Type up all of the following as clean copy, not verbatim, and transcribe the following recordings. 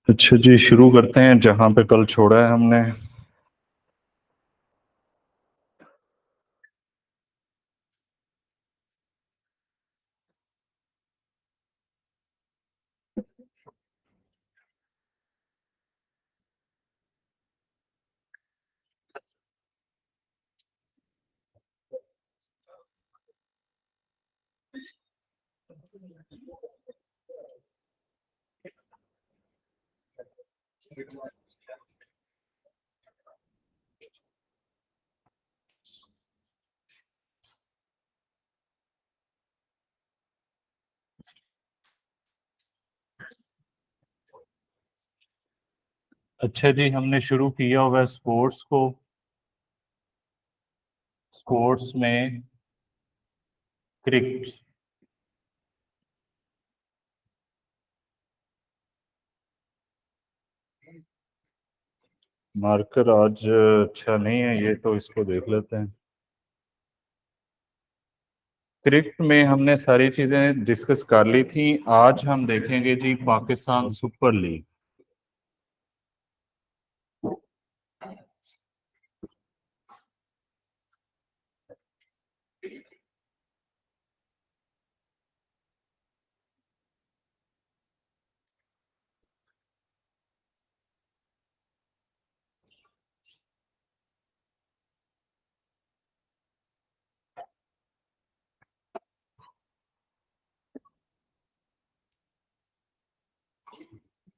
अच्छा जी, शुरू करते हैं जहां पे कल छोड़ा है हमने। अच्छा जी, हमने शुरू किया हुआ है स्पोर्ट्स को। स्पोर्ट्स में क्रिकेट। मार्कर आज अच्छा नहीं है, ये तो इसको देख लेते हैं। क्रिकेट में हमने सारी चीजें डिस्कस कर ली थी। आज हम देखेंगे जी Pakistan super league.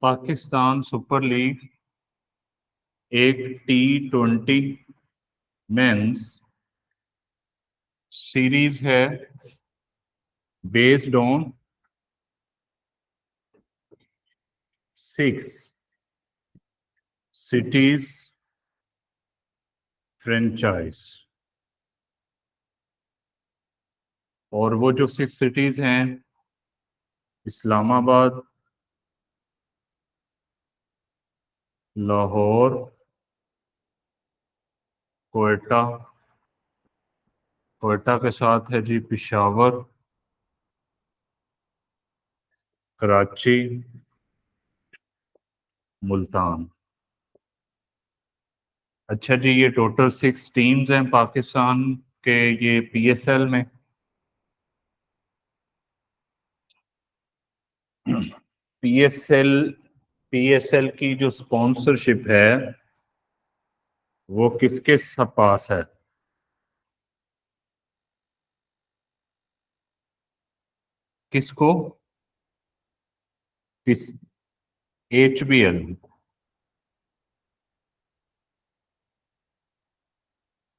Pakistan super league एक T20 मेंस सीरीज है, बेस्ड ऑन 6 सिटीज फ्रेंचाइज। और वो जो 6 सिटीज हैं, इस्लामाबाद, लाहौर, कोयटा, कोयटा के साथ है जी पिशावर, कराची, मुल्तान। अच्छा जी, ये टोटल 6 टीम्स हैं पाकिस्तान के ये PSL में। PSL PSL की जो स्पॉन्सरशिप है वो किसके पास है? किसको? किस? HBL?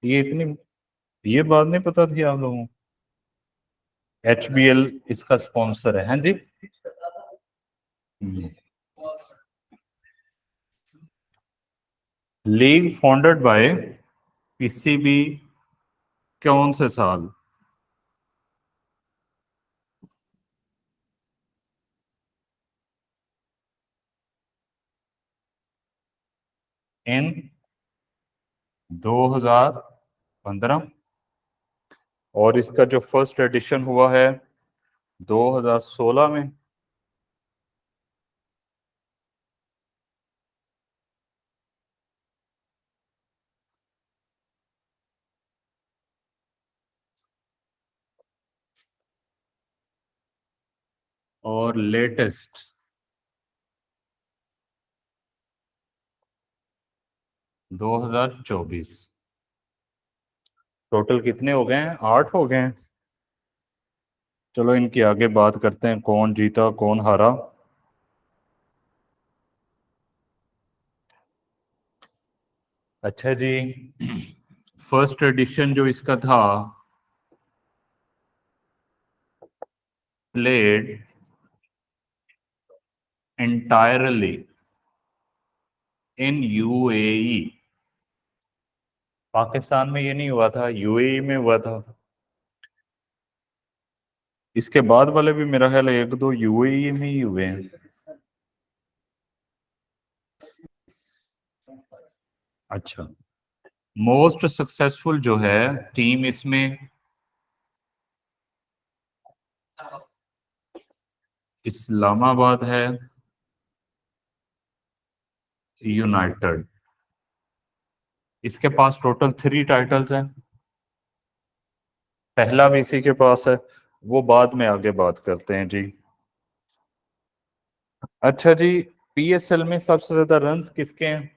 ये बात नहीं पता थी आप लोगों को? HBL इसका स्पॉन्सर है, हैं जी। लीग फाउंडेड बाय PCB कौन से साल? इन 2015। और इसका जो फर्स्ट एडिशन हुआ है 2016 में। और लेटेस्ट 2024। टोटल कितने हो गए हैं? 8 हो गए हैं। चलो इनकी आगे बात करते हैं, कौन जीता कौन हारा। अच्छा जी, फर्स्ट एडिशन जो इसका था, प्लेड entirely इन UAE। पाकिस्तान में ये नहीं हुआ था, UAE में हुआ था। इसके बाद वाले भी मेरा ख्याल है 1-2 UAE में ही हुए हैं। अच्छा। मोस्ट सक्सेसफुल जो है टीम इसमें इस्लामाबाद है, यूनाइटेड। इसके पास टोटल 3 टाइटल्स हैं। पहला भी इसी के पास है, वो बाद में आगे बात करते हैं जी। अच्छा जी, पीएसएल में सबसे ज्यादा रन्स किसके हैं?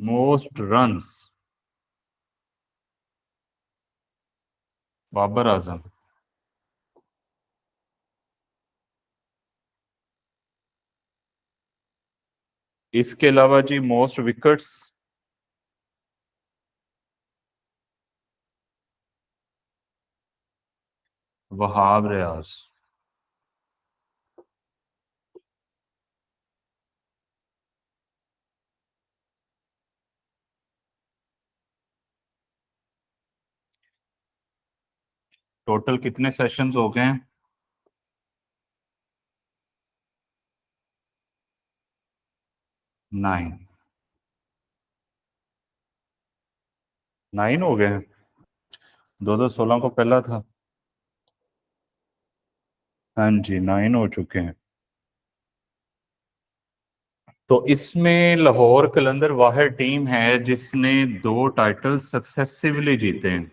Most runs Babar Azam. इसके अलावा जी most wickets. Wahab Riaz. Total कितने सेशंस हो गए हैं? 9। 9 हो गए हैं। 2016 को पहला था। हाँ जी, 9 हो चुके हैं। तो इसमें लाहौर कलंदर वाहिद टीम है जिसने 2 टाइटल सक्सेसिवली जीते हैं।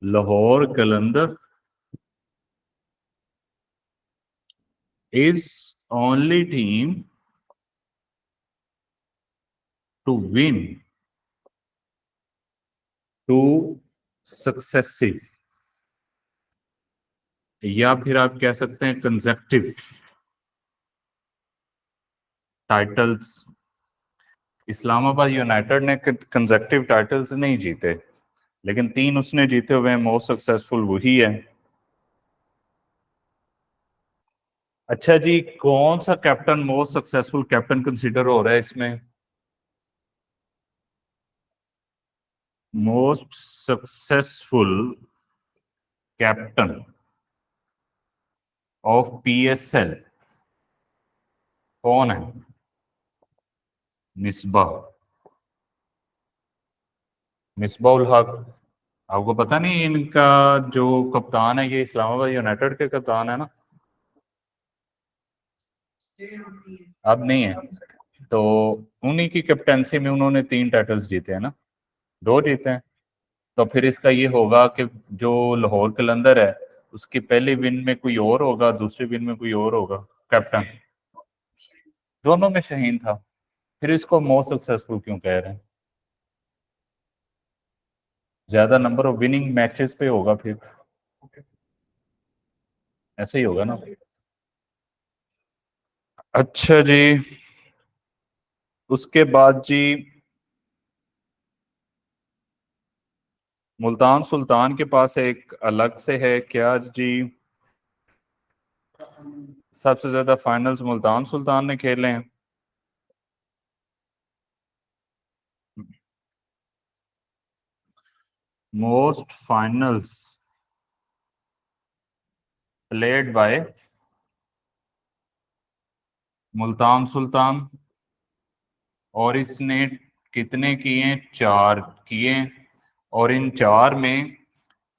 Lahore Qalandar is only team to win 2 successive, या फिर आप कह सकते हैं कंसेक्टिव टाइटल्स। इस्लामाबाद यूनाइटेड ने कंसेक्टिव टाइटल्स नहीं जीते, लेकिन 3 उसने जीते हुए हैं। मोस्ट सक्सेसफुल वही है। अच्छा जी, कौन सा captain most successful captain consider हो रहा है इसमें? Most successful captain of PSL कौन है? मिसबाह। मिसबाह उल हक। आपको पता नहीं इनका जो कप्तान है, ये इस्लामाबाद यूनाइटेड के कप्तान है ना? अब नहीं है। तो उन्हीं की कैप्टनसी में उन्होंने 3 टाइटल्स जीते हैं ना? 2 जीते हैं। तो फिर इसका ये होगा कि जो लाहौर कलंदर है, उसकी पहली विन में कोई और होगा, दूसरी विन में कोई और होगा कैप्टन। दोनों में शहीन था। फिर इसको मोस्ट सक्सेसफुल क्यों कह रहे हैं? ज्यादा नंबर ऑफ विनिंग मैचेस पे होगा फिर। ऐसे ही होगा ना? अच्छा जी, उसके बाद जी मुल्तान सुल्तान के पास एक अलग से है क्या जी? सबसे ज्यादा फाइनल्स मुल्तान सुल्तान ने खेले हैं। Most finals played by Multan Sultan. और इसने कितने किए? 4 किए। और इन 4 में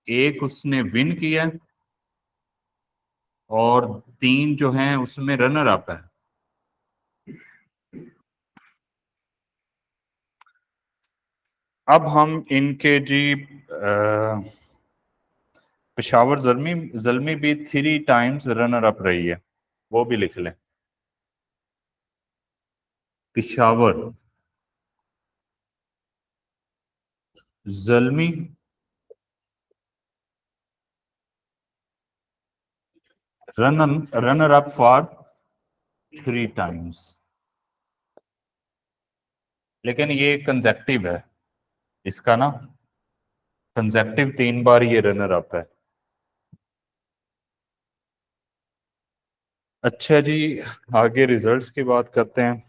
एक उसने विन किया, और 3 जो हैं उसमें रनर अप है। अब हम इनके जी पेशावर जल्मी जल्मी भी 3 टाइम्स रनर अप रही है, वो भी लिख लें। Peshawar Zalmi runner up for 3 times. लेकिन ये कंजेक्टिव है इसका ना, कंजेक्टिव 3 बार ये रनर अप है। अच्छा जी, आगे रिजल्ट्स की बात करते हैं।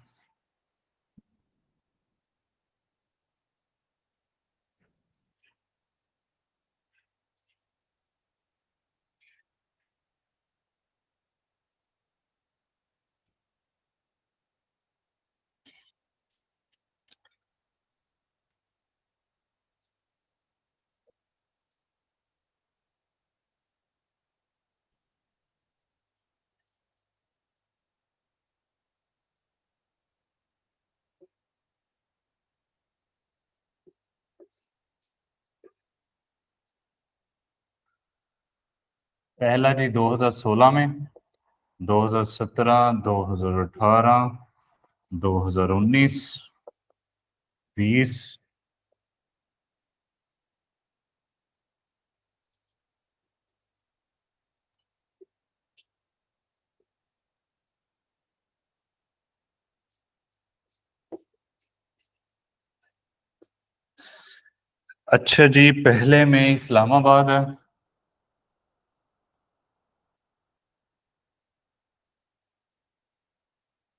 पहला जी 2016 में, 2017, 2018, 2019, 20। अच्छा जी, पहले में इस्लामाबाद है,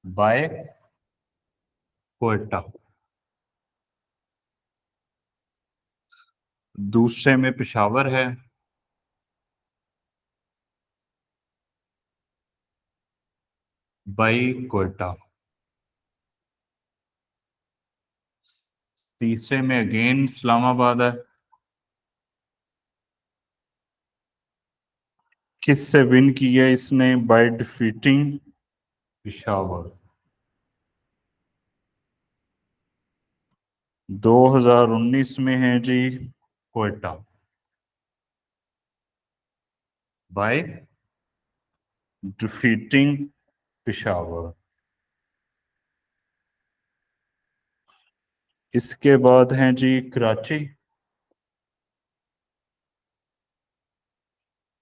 बाय क्वेटा। दूसरे में पेशावर है, बाई क्वेटा। तीसरे में अगेन इस्लामाबाद है। किससे विन किया इसने? By defeating Peshawar. 2019 में है जी क्वेटा, बाय डिफीटिंग पेशावर। इसके बाद हैं जी कराची।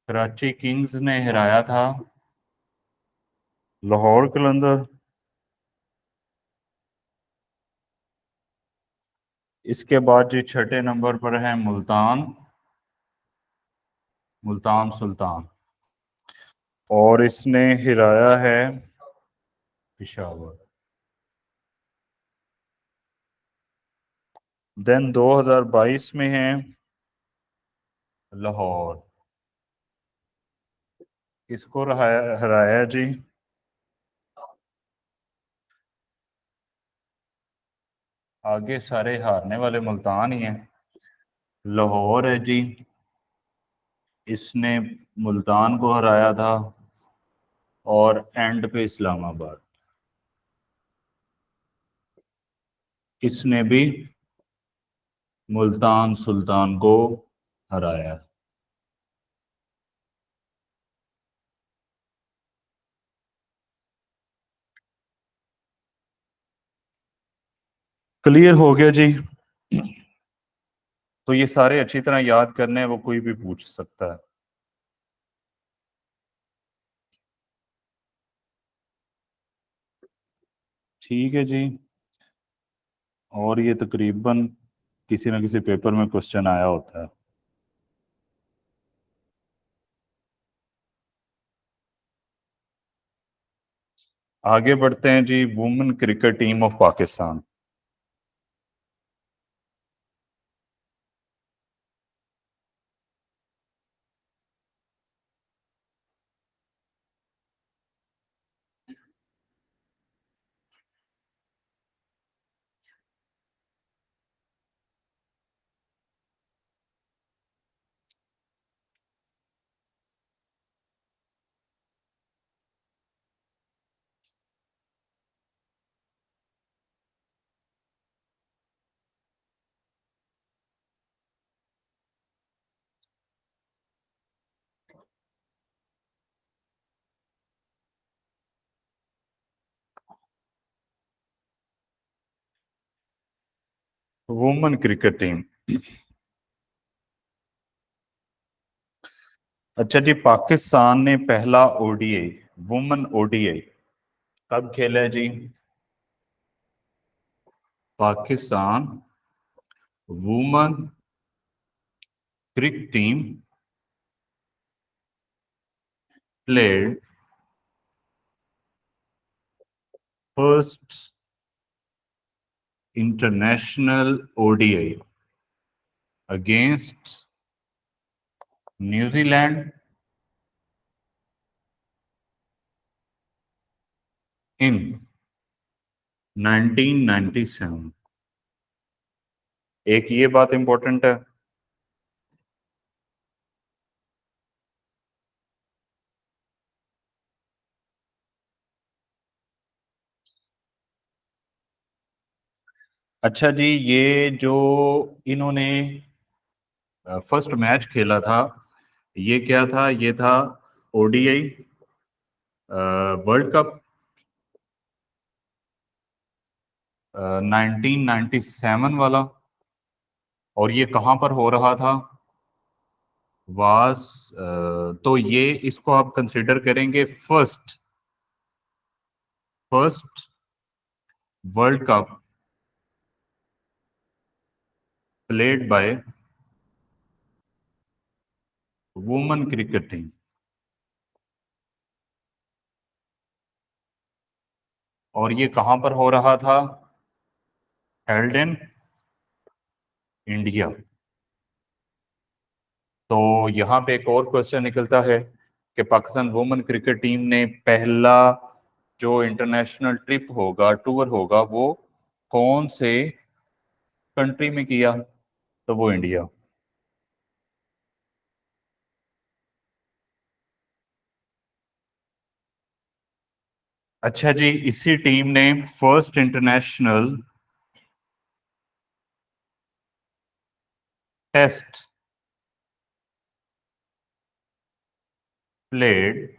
कराची किंग्स ने हराया था लाहौर कलंदर। इसके बाद जी छठे नंबर पर है मुल्तान, मुल्तान सुल्तान, और इसने हिराया है पेशावर। देन 2022 में है लाहौर। किसको हराया जी? आगे सारे हारने वाले मुल्तान ही हैं। लाहौर है जी, इसने मुल्तान को हराया था, और एंड पे इस्लामाबाद, इसने भी मुल्तान सुल्तान को हराया। क्लियर हो गया जी। तो ये सारे अच्छी तरह याद करने हैं, वो कोई भी पूछ सकता है। ठीक है जी। और ये तकरीबन किसी ना किसी पेपर में क्वेश्चन आया होता है। आगे बढ़ते हैं जी, women cricket team of Pakistan. Women cricket team. अच्छा जी, पाकिस्तान ने पहला ओडीआई, वुमेन ओडीआई कब खेला है जी? Pakistan women cricket team played first international ODI against New Zealand in 1997। एक ये बात इंपॉर्टेंट है। अच्छा जी, ये जो इन्होंने फर्स्ट मैच खेला था ये क्या था? ये था ओडीआई वर्ल्ड कप 1997 वाला। और ये कहाँ पर हो रहा था? वास तो ये इसको आप कंसिडर करेंगे first first world cup played by women cricket team. और ये कहां पर हो रहा था? Held in India. तो यहाँ पे एक और क्वेश्चन निकलता है कि पाकिस्तान वुमेन क्रिकेट टीम ने पहला जो इंटरनेशनल ट्रिप होगा, टूर होगा, वो कौन से कंट्री में किया? तो वो इंडिया। अच्छा जी, इसी टीम ने first international test played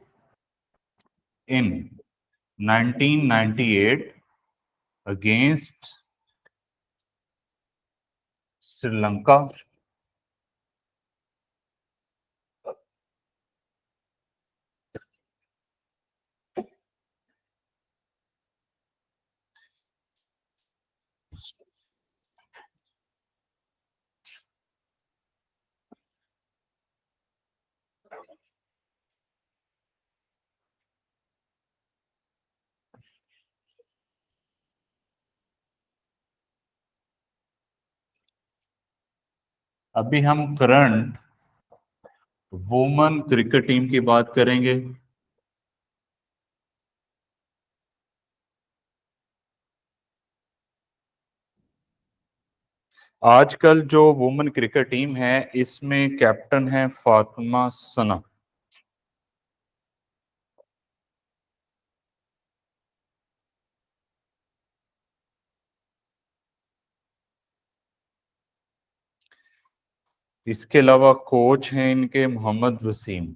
in 1998 against Sri Lanka. अभी हम करंट वुमेन क्रिकेट टीम की बात करेंगे। आजकल जो वुमेन क्रिकेट टीम है, इसमें कैप्टन है फातिमा सना। इसके अलावा कोच हैं इनके मोहम्मद वसीम।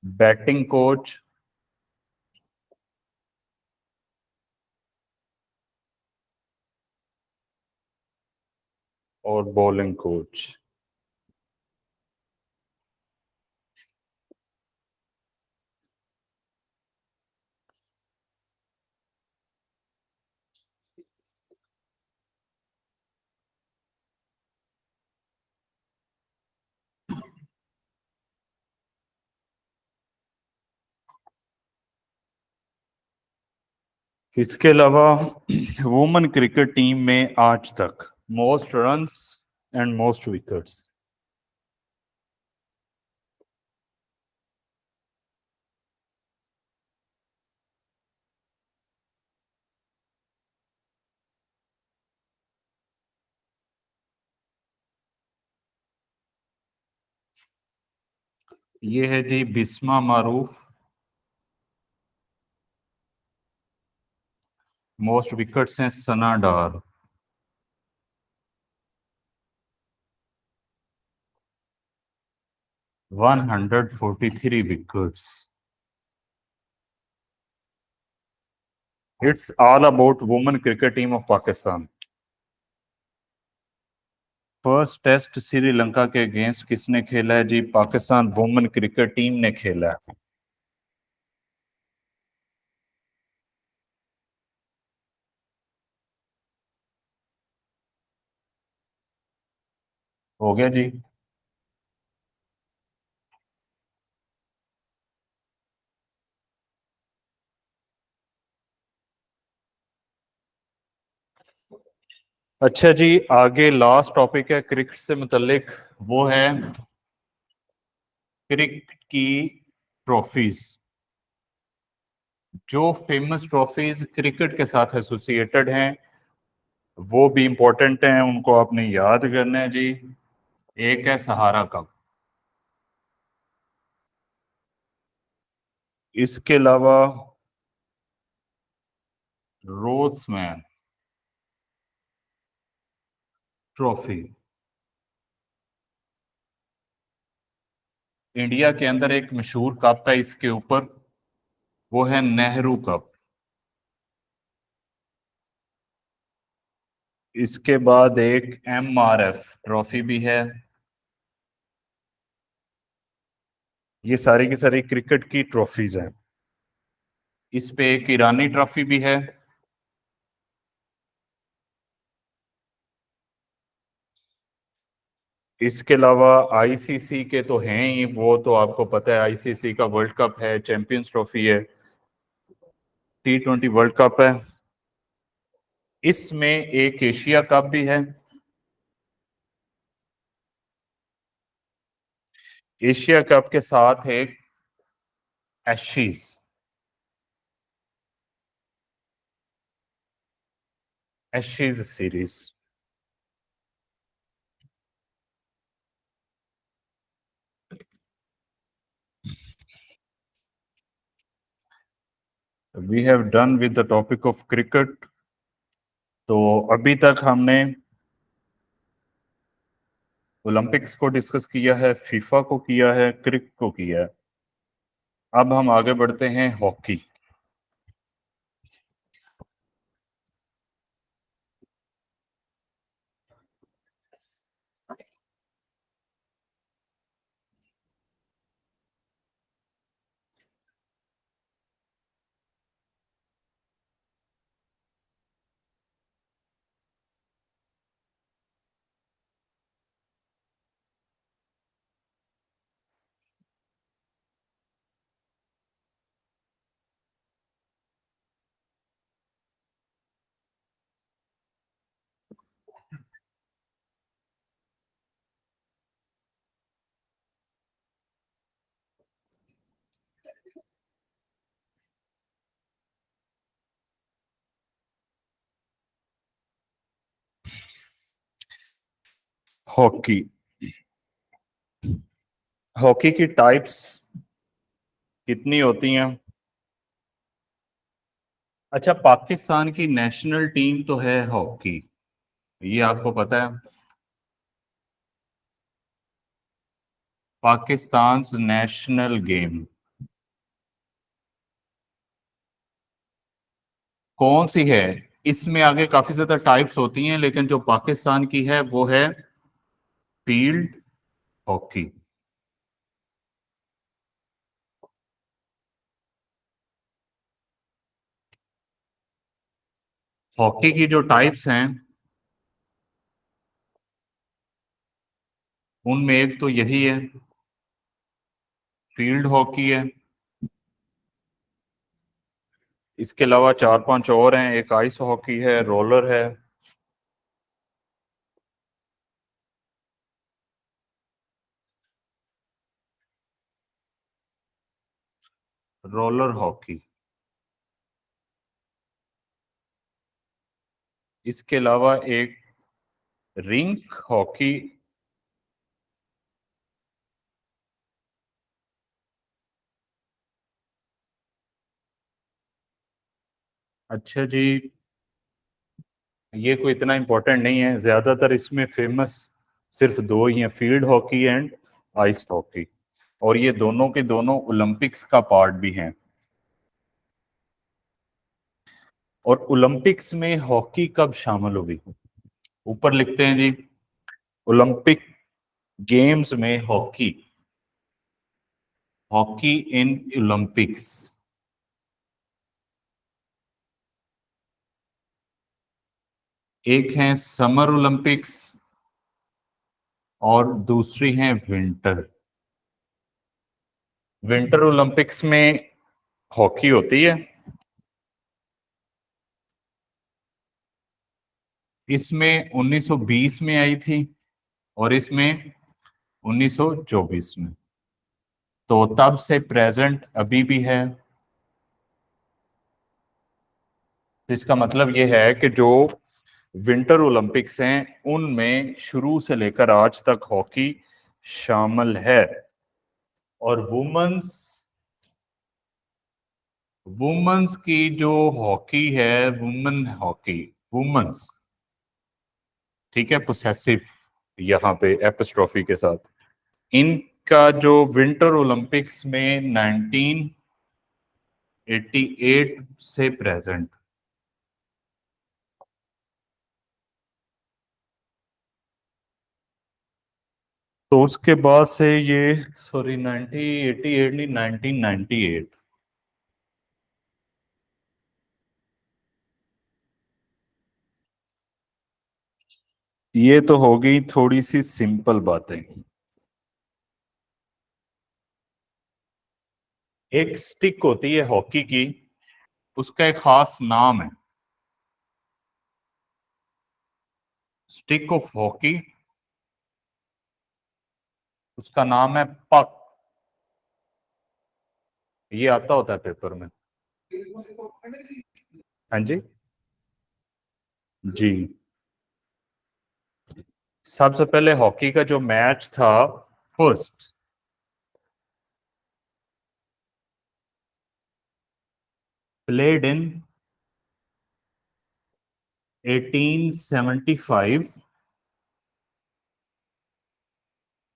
बैटिंग कोच और बॉलिंग कोच। इसके अलावा वुमेन क्रिकेट टीम में आज तक most runs and most wickets. ये है जी बिस्मा मारूफ। मोस्ट विकेट्स हैं Sana Dar, 143 wickets. It's all about women cricket team of Pakistan. First test Sri Lanka के अगेंस्ट किसने खेला है जी? पाकिस्तान वुमेन क्रिकेट टीम ने खेला है। हो गया जी। अच्छा जी, आगे लास्ट टॉपिक है क्रिकेट से मुतल्लिक, वो है क्रिकेट की ट्रॉफीज। जो फेमस ट्रॉफीज क्रिकेट के साथ एसोसिएटेड हैं, वो भी इंपॉर्टेंट हैं, उनको आपने याद करना है जी। एक है सहारा कप। इसके अलावा रोजमैन ट्रॉफी। इंडिया के अंदर एक मशहूर कप है इसके ऊपर, वो है नेहरू कप। इसके बाद एक MRF ट्रॉफी भी है। ये सारी की सारी क्रिकेट की ट्रॉफीज हैं। इस पे एक ईरानी ट्रॉफी भी है। इसके अलावा आईसीसी के तो हैं ही, वो तो आपको पता है, आईसीसी का वर्ल्ड कप है, चैंपियंस ट्रॉफी है, T20 वर्ल्ड कप है। इसमें एक एशिया कप भी है। एशिया कप के साथ एक Ashes, Ashes series. We have done with the topic of cricket. तो अभी तक हमने ओलंपिक्स को डिस्कस किया है, फीफा को किया है, क्रिक को किया है। अब हम आगे बढ़ते हैं हॉकी। हॉकी, हॉकी की टाइप्स कितनी होती हैं? अच्छा, पाकिस्तान की नेशनल टीम तो है हॉकी, ये आपको पता है? पाकिस्तान नेशनल गेम कौन सी है? इसमें आगे काफी ज्यादा टाइप्स होती हैं, लेकिन जो पाकिस्तान की है वो है फील्ड हॉकी। हॉकी की जो टाइप्स हैं उनमें एक तो यही है, फील्ड हॉकी है। इसके अलावा चार पांच और हैं, एक आइस हॉकी है, रोलर है। Roller hockey. इसके अलावा एक रिंक हॉकी। अच्छा जी, ये कोई इतना इम्पोर्टेंट नहीं है, ज्यादातर इसमें फेमस सिर्फ दो ही हैं, field hockey and ice hockey. और ये दोनों के दोनों ओलंपिक्स का पार्ट भी हैं। और ओलंपिक्स में हॉकी कब शामिल होगी? ऊपर लिखते हैं जी, ओलंपिक गेम्स में हॉकी, हॉकी इन ओलंपिक्स। एक है समर ओलंपिक्स और दूसरी है विंटर। विंटर ओलंपिक्स में हॉकी होती है। इसमें 1920 में आई थी और इसमें 1924 में। तो तब से प्रेजेंट अभी भी है। तो इसका मतलब ये है कि जो विंटर ओलंपिक्स हैं उनमें शुरू से लेकर आज तक हॉकी शामिल है। और वुमेन्स वुमेन्स की जो हॉकी है, वुमेन हॉकी, वुमेन्स, ठीक है, पोसेसिव यहाँ पे एपिस्ट्रॉफी के साथ, इनका जो विंटर ओलंपिक्स में 1988 से प्रेजेंट, तो उसके बाद से ये, सॉरी 1988 नहीं, 1998, ये तो हो गई थोड़ी सी सिंपल बातें। एक स्टिक होती है हॉकी की, उसका एक खास नाम है, स्टिक ऑफ हॉकी, उसका नाम है पक। ये आता होता है पेपर में। हाँ जी। जी। सबसे पहले हॉकी का जो मैच था, first played in 1875,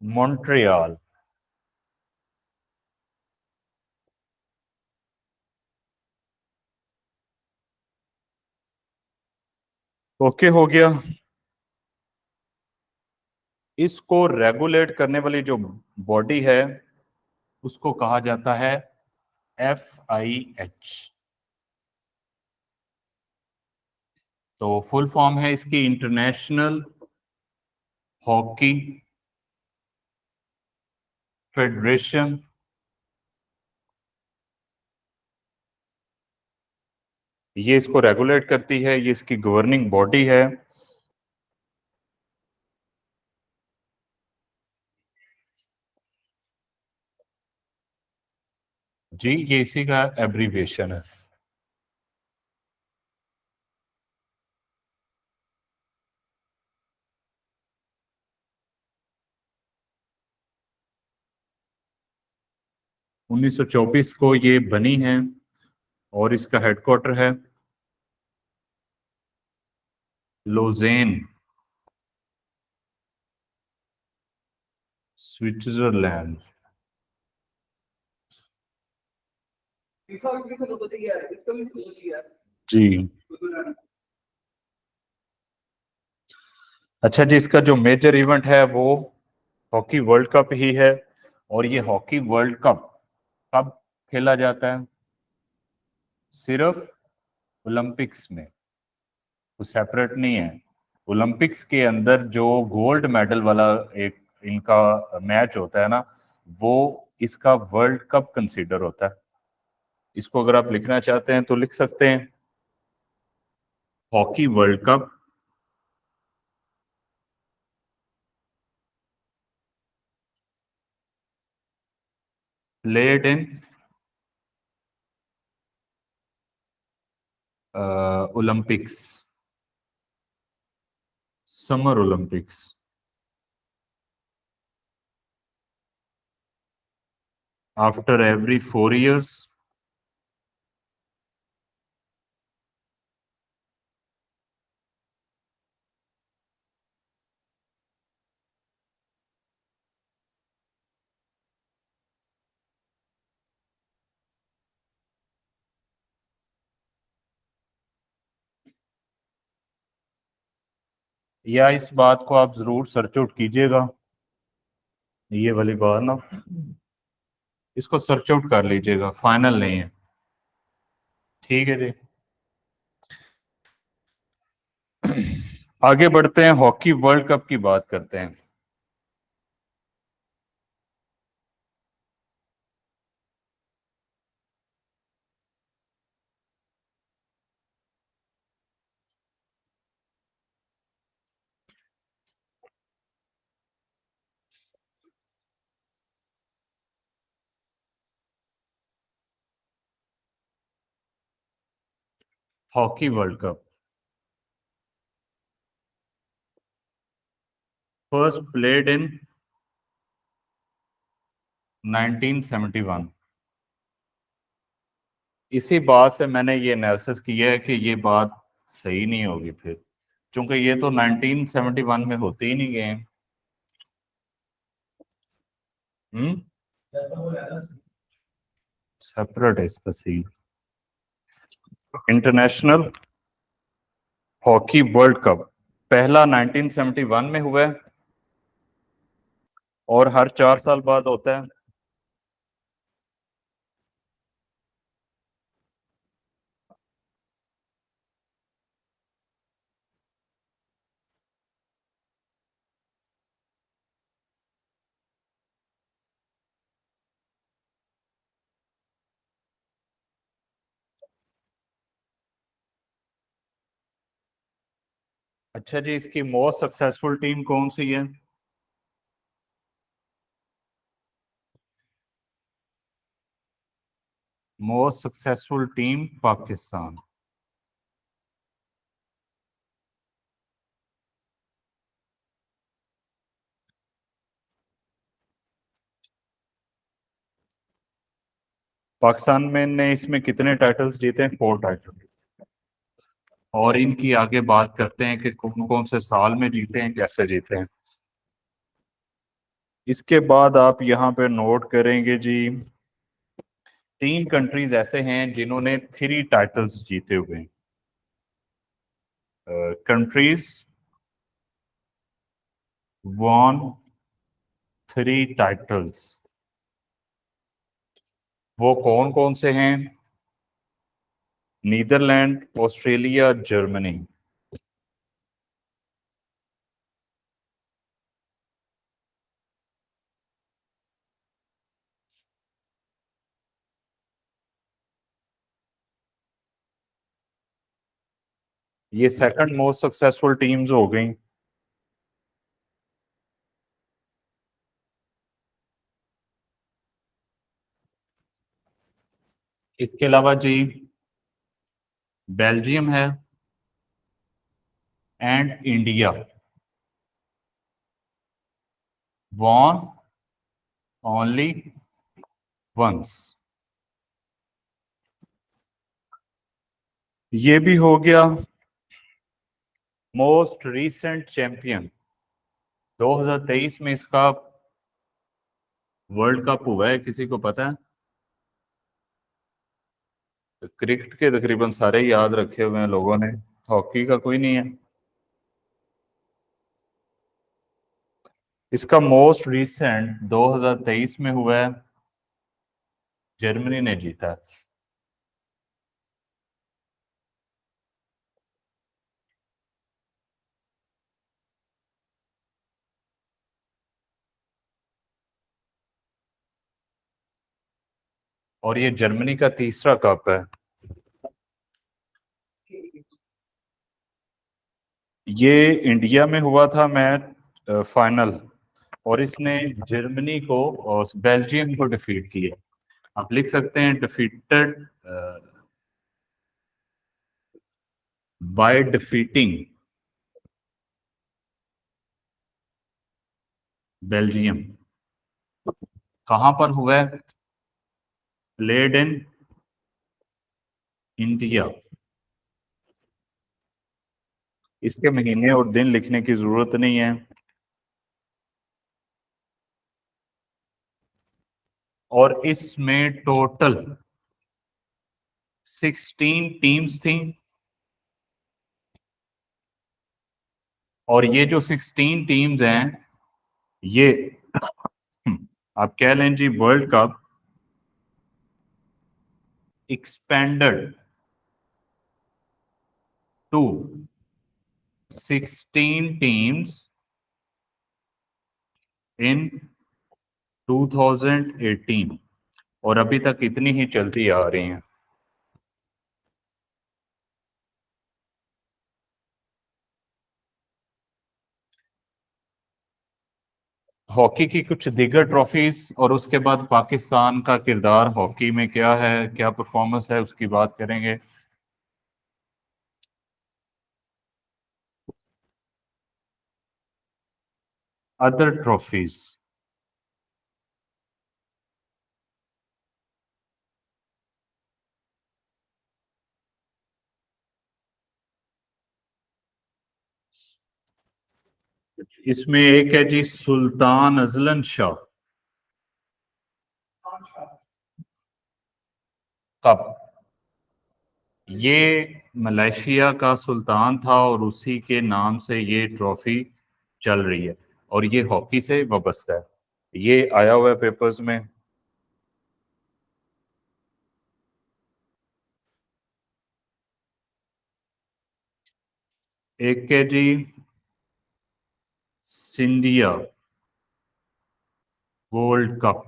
Montreal. Okay, हो गया। इसको रेगुलेट करने वाली जो बॉडी है, उसको कहा जाता है FIH। तो फुल फॉर्म है इसकी इंटरनेशनल हॉकी फेडरेशन। ये इसको रेगुलेट करती है, ये इसकी गवर्निंग बॉडी है। जी, ये इसी का एब्रीविएशन है। 1924 को ये बनी है, और इसका हेडक्वार्टर है लोजेन, स्विट्जरलैंड। जी। अच्छा जी, इसका जो मेजर इवेंट है वो हॉकी वर्ल्ड कप ही है। और ये हॉकी वर्ल्ड कप कब खेला जाता है? सिर्फ ओलंपिक्स में, वो सेपरेट नहीं है। ओलंपिक्स के अंदर जो गोल्ड मेडल वाला एक इनका मैच होता है ना, वो इसका वर्ल्ड कप कंसीडर होता है। इसको अगर आप लिखना चाहते हैं तो लिख सकते हैं, hockey world cup played in Olympics, summer Olympics, after every 4 years। या इस बात को आप जरूर सर्च आउट कीजिएगा, ये वाली बात ना, इसको सर्च आउट कर लीजिएगा, फाइनल नहीं है। ठीक है जी। आगे बढ़ते हैं, हॉकी वर्ल्ड कप की बात करते हैं। Hockey world cup first played in 1971। इसी बात से मैंने ये एनालिसिस किया है कि ये बात सही नहीं होगी फिर, क्योंकि ये तो 1971 में होते ही नहीं गए। हम्म। सेपरेट है इसका scene. International hockey world cup पहला 1971 में हुआ है और हर 4 साल बाद होता है। अच्छा जी, इसकी मोस्ट सक्सेसफुल टीम कौन सी है? Most successful team Pakistan. Pakistan में ने इसमें कितने टाइटल्स जीते हैं? 4 टाइटल। और इनकी आगे बात करते हैं कि कौन कौन से साल में जीते हैं, कैसे जीते हैं। इसके बाद आप यहाँ पे नोट करेंगे जी, 3 कंट्रीज ऐसे हैं जिन्होंने 3 टाइटल्स जीते हुए हैं। कंट्रीज वॉन 3 टाइटल्स, वो कौन कौन से हैं? Netherland, Australia, Germany. ये सेकंड मोस्ट सक्सेसफुल टीम्स हो गई। इसके अलावा जी बेल्जियम है and India won only once. ये भी हो गया। मोस्ट रीसेंट चैंपियन 2023 में इसका वर्ल्ड कप हुआ है, किसी को पता है? क्रिकेट के तकरीबन सारे ही याद रखे हुए हैं लोगों ने, हॉकी का कोई नहीं है। इसका मोस्ट रीसेंट 2023 में हुआ है, जर्मनी ने जीता है। और ये जर्मनी का तीसरा कप है। ये इंडिया में हुआ था मैच फाइनल, और इसने जर्मनी को और बेल्जियम को डिफीट किया। आप लिख सकते हैं डिफीटेड बाय डिफीटिंग बेल्जियम। कहां पर हुआ है? Played in India. इसके महीने और दिन लिखने की जरूरत नहीं है। और इसमें टोटल 16 टीम्स थी। और ये जो 16 टीम्स हैं, ये आप कह लें जी world cup expanded to 16 teams in 2018, और अभी तक इतनी ही चलती आ रही हैं। हॉकी की कुछ दीगर ट्रॉफीज और उसके बाद पाकिस्तान का किरदार हॉकी में क्या है, क्या परफॉर्मेंस है, उसकी बात करेंगे। Other trophies. इसमें एक है जी सुल्तान अजलन शाह कप। ये मलेशिया का सुल्तान था और उसी के नाम से ये ट्रॉफी चल रही है और ये हॉकी से वाबस्ता है। ये आया हुआ है पेपर्स में। एक है जी सिंडिया वर्ल्ड कप।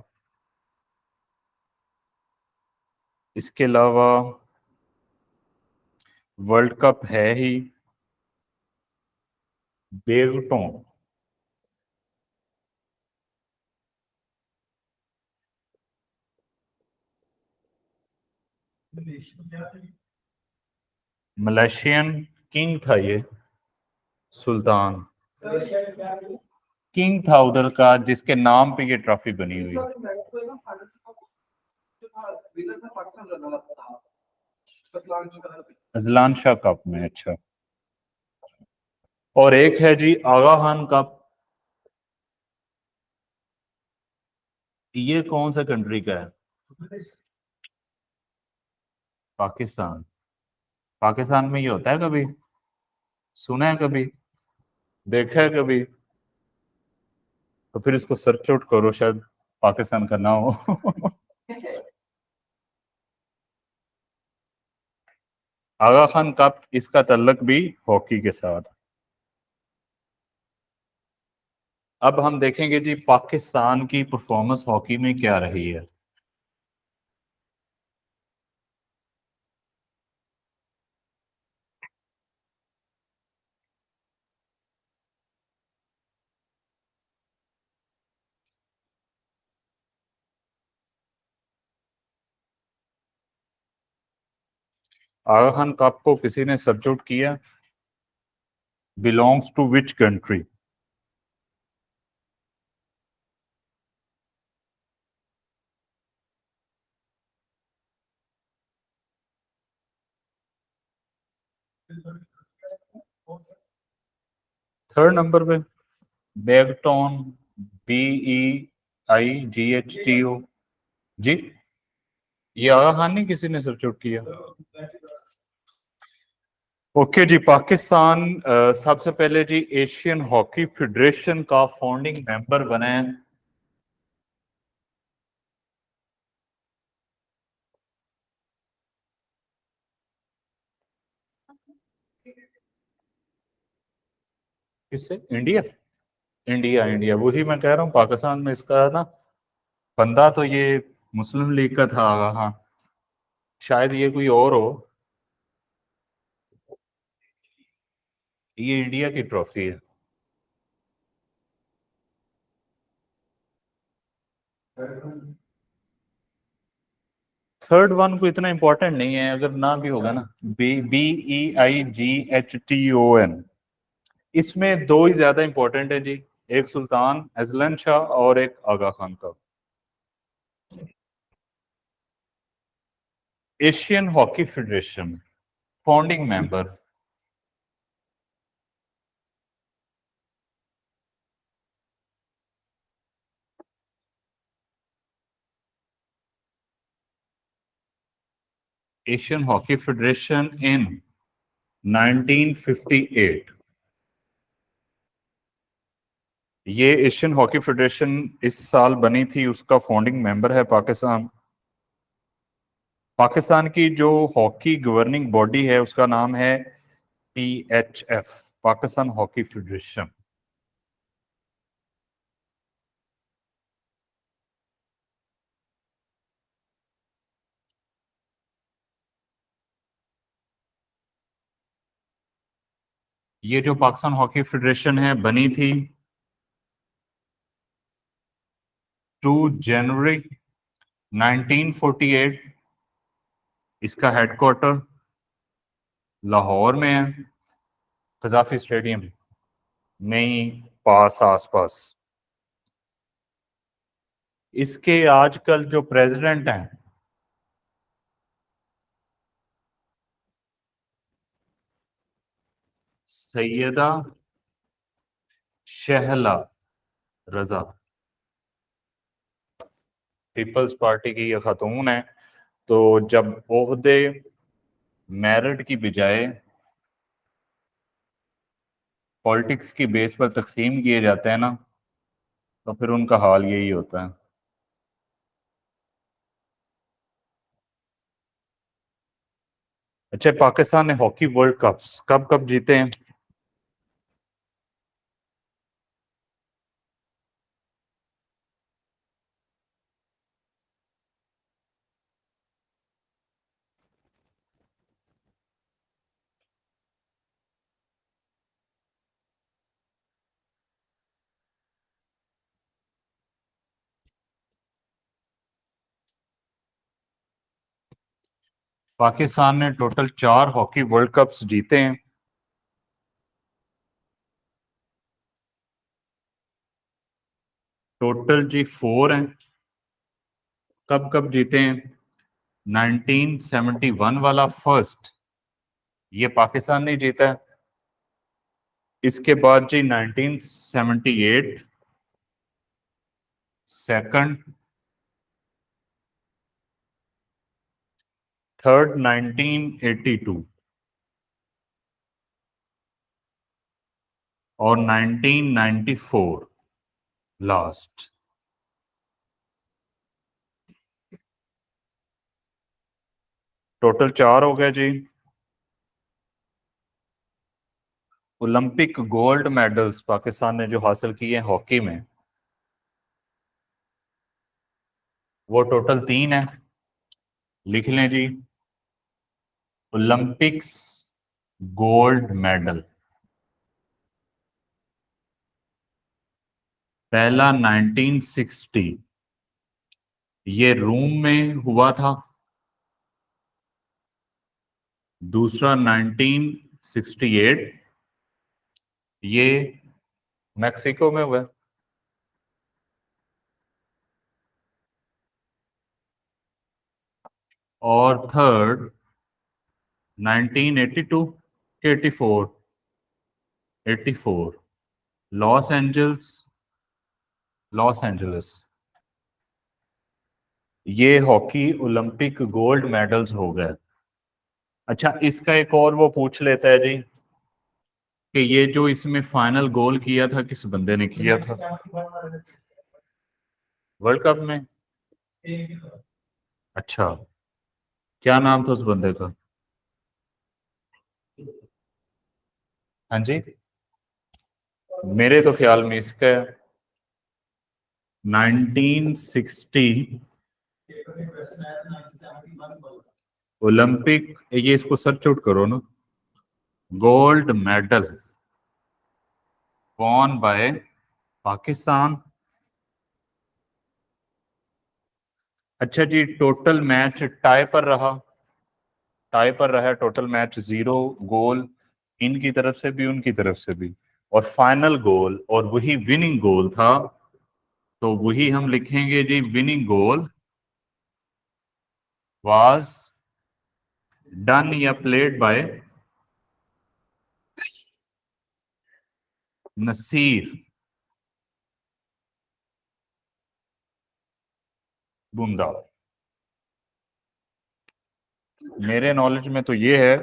इसके अलावा वर्ल्ड कप है ही बेगटों। मलेशियन किंग था ये सुल्तान। किंग था उधर का जिसके नाम पे ये ट्रॉफी बनी हुई है। अजलान शाह कप में। अच्छा। और एक है जी आगा खान कप। ये कौन सा कंट्री का है? पाकिस्तान। पाकिस्तान में ये होता है कभी? सुना है कभी? देखा है कभी? तो फिर इसको सर्च आउट करो, शायद पाकिस्तान का ना हो। आगा खान कप इसका तल्लक भी हॉकी के साथ। अब हम देखेंगे जी पाकिस्तान की परफॉर्मेंस हॉकी में क्या रही है। आगा खान कप को किसी ने सर्च आउट किया? Belongs to which country? Third number पे बेगटॉन। BEIGHTO। जी। ये आगा खान नहीं किसी ने सर्च आउट किया? ओके जी। पाकिस्तान सबसे पहले जी एशियन हॉकी फेडरेशन का फाउंडिंग मेंबर बने हैं। किससे? इंडिया। इंडिया इंडिया वही मैं कह रहा हूँ। पाकिस्तान में इसका ना बंदा तो ये मुस्लिम लीग का था आगा खान। शायद ये कोई और हो। ये इंडिया की ट्रॉफी है। थर्ड वन को इतना इंपॉर्टेंट नहीं है, अगर ना भी होगा ना। BEIGHTON। इसमें दो ही ज्यादा इंपॉर्टेंट है जी। एक सुल्तान अजलन शाह और एक आगा खान का। Asian hockey federation founding member. Asian hockey federation in 1958। ये एशियन हॉकी फेडरेशन इस साल बनी थी, उसका फाउंडिंग मेंबर है पाकिस्तान। पाकिस्तान की जो हॉकी गवर्निंग बॉडी है उसका नाम है PHF, पाकिस्तान हॉकी फेडरेशन। ये जो पाकिस्तान हॉकी फेडरेशन है बनी थी 2 जनवरी 1948। इसका हेडक्वार्टर लाहौर में है, कजाफी स्टेडियम में ही पास आसपास। इसके आजकल जो प्रेसिडेंट हैं सैयदा शहला रजा पीपल्स पार्टी की ये खातून है। तो जब ओहदे मेरिट की बजाय पॉलिटिक्स की बेस पर तकसीम किए जाते हैं ना, तो फिर उनका हाल यही होता है। अच्छा, पाकिस्तान ने हॉकी वर्ल्ड कप्स कब कब जीते हैं? पाकिस्तान ने टोटल 4 हॉकी वर्ल्ड कप्स जीते हैं। टोटल जी 4 हैं। कब कब जीते हैं? 1971 वाला फर्स्ट, ये पाकिस्तान ने जीता है। इसके बाद जी 1978 सेकंड, थर्ड 1982 और 1994 लास्ट। टोटल 4 हो गए जी। ओलंपिक गोल्ड मेडल्स पाकिस्तान ने जो हासिल किए हैं हॉकी में, वो टोटल 3 है। लिख लें जी। ओलंपिक्स गोल्ड मेडल, पहला 1960, ये रूम में हुआ था। दूसरा 1968, ये मैक्सिको में हुआ। और थर्ड 1982 के 84, 84 लॉस एंजल्स, लॉस एंजलिस। ये हॉकी ओलंपिक गोल्ड मेडल्स हो गए। अच्छा, इसका एक और वो पूछ लेता है जी कि ये जो इसमें फाइनल गोल किया था किस बंदे ने किया था वर्ल्ड कप में? अच्छा, क्या नाम था उस बंदे का? हाँ जी, मेरे तो ख्याल में इसका 1960 ओलंपिक, ये इसको सर्च आउट करो ना, gold medal won by Pakistan. अच्छा जी, टोटल मैच टाई पर रहा, टाई पर रहा टोटल मैच, 0 गोल इनकी तरफ से भी उनकी तरफ से भी, और फाइनल गोल और वही विनिंग गोल था। तो वही हम लिखेंगे जी, विनिंग गोल वाज डन या प्लेड बाय नसीर बुंदा। मेरे नॉलेज में तो ये है।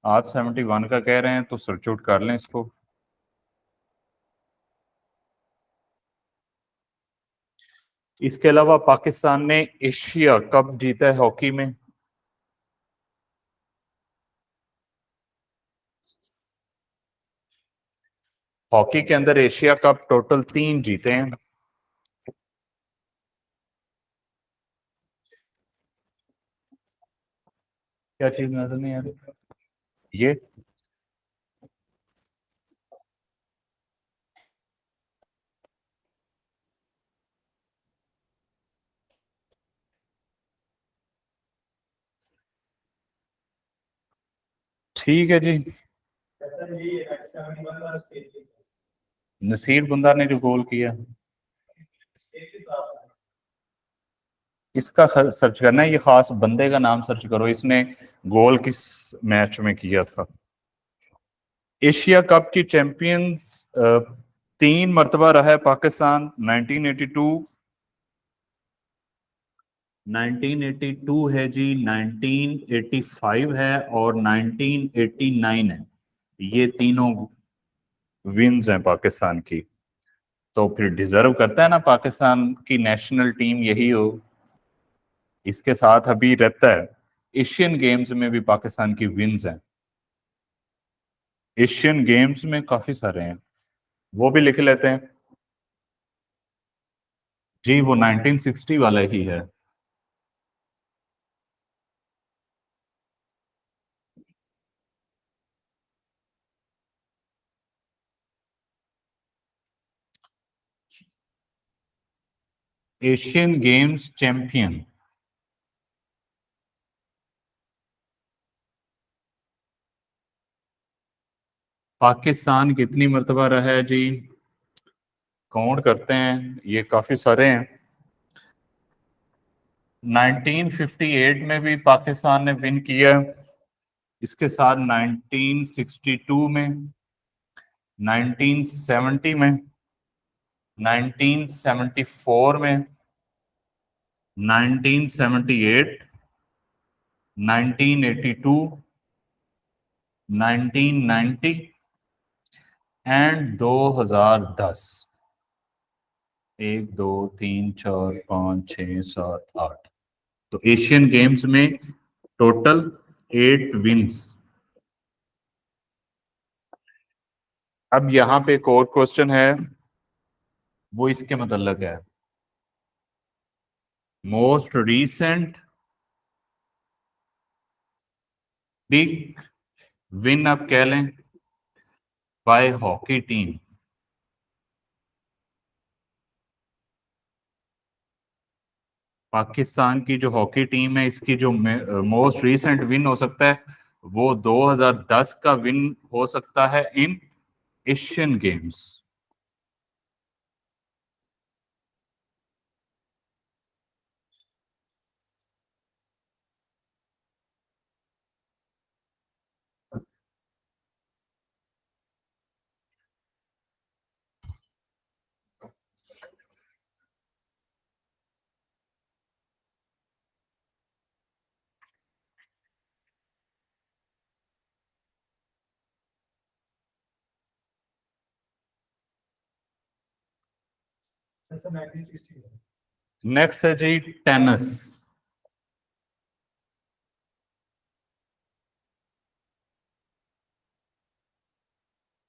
आप 71 का कह रहे हैं तो सर्च आउट कर लें इसको। इसके अलावा पाकिस्तान ने एशिया कप जीता है हॉकी में। हॉकी के अंदर एशिया कप टोटल 3 जीते हैं। क्या चीज नजर नहीं आ रही? ये ठीक है जी। नसीर बुंदा ने जो गोल किया, इसका सर्च करना है, ये खास बंदे का नाम सर्च करो, इसने गोल किस मैच में किया था। एशिया कप की चैंपियंस 3 मरतबा रहा है पाकिस्तान, 1982, 1982 है जी, 1985 है और 1989 है। ये तीनों विन्स हैं पाकिस्तान की। तो फिर डिजर्व करता है ना पाकिस्तान की नेशनल टीम यही हो। इसके साथ अभी रहता है एशियन गेम्स में भी पाकिस्तान की विन्स हैं। एशियन गेम्स में काफी सारे हैं, वो भी लिख लेते हैं जी। वो 1960 वाला ही है। एशियन गेम्स चैंपियन पाकिस्तान कितनी मरतबा रहा है जी? काउंट करते हैं, ये काफी सारे हैं। 1958 में भी पाकिस्तान ने विन किया। इसके साथ 1962 में, 1970 में, 1974 में, 1978, 1982, 1990 एंड 2010। 1 2 3 4 5 6 7 8। तो एशियन गेम्स में टोटल 8 विंस। अब यहाँ पे एक और क्वेश्चन है, वो इसके मतलब है मोस्ट रीसेंट बिग विन आप कह लें बाय हॉकी टीम। पाकिस्तान की जो हॉकी टीम है, इसकी जो मोस्ट रीसेंट विन हो सकता है वो 2010 का विन हो सकता है इन एशियन गेम्स। नेक्स्ट है जी tennis.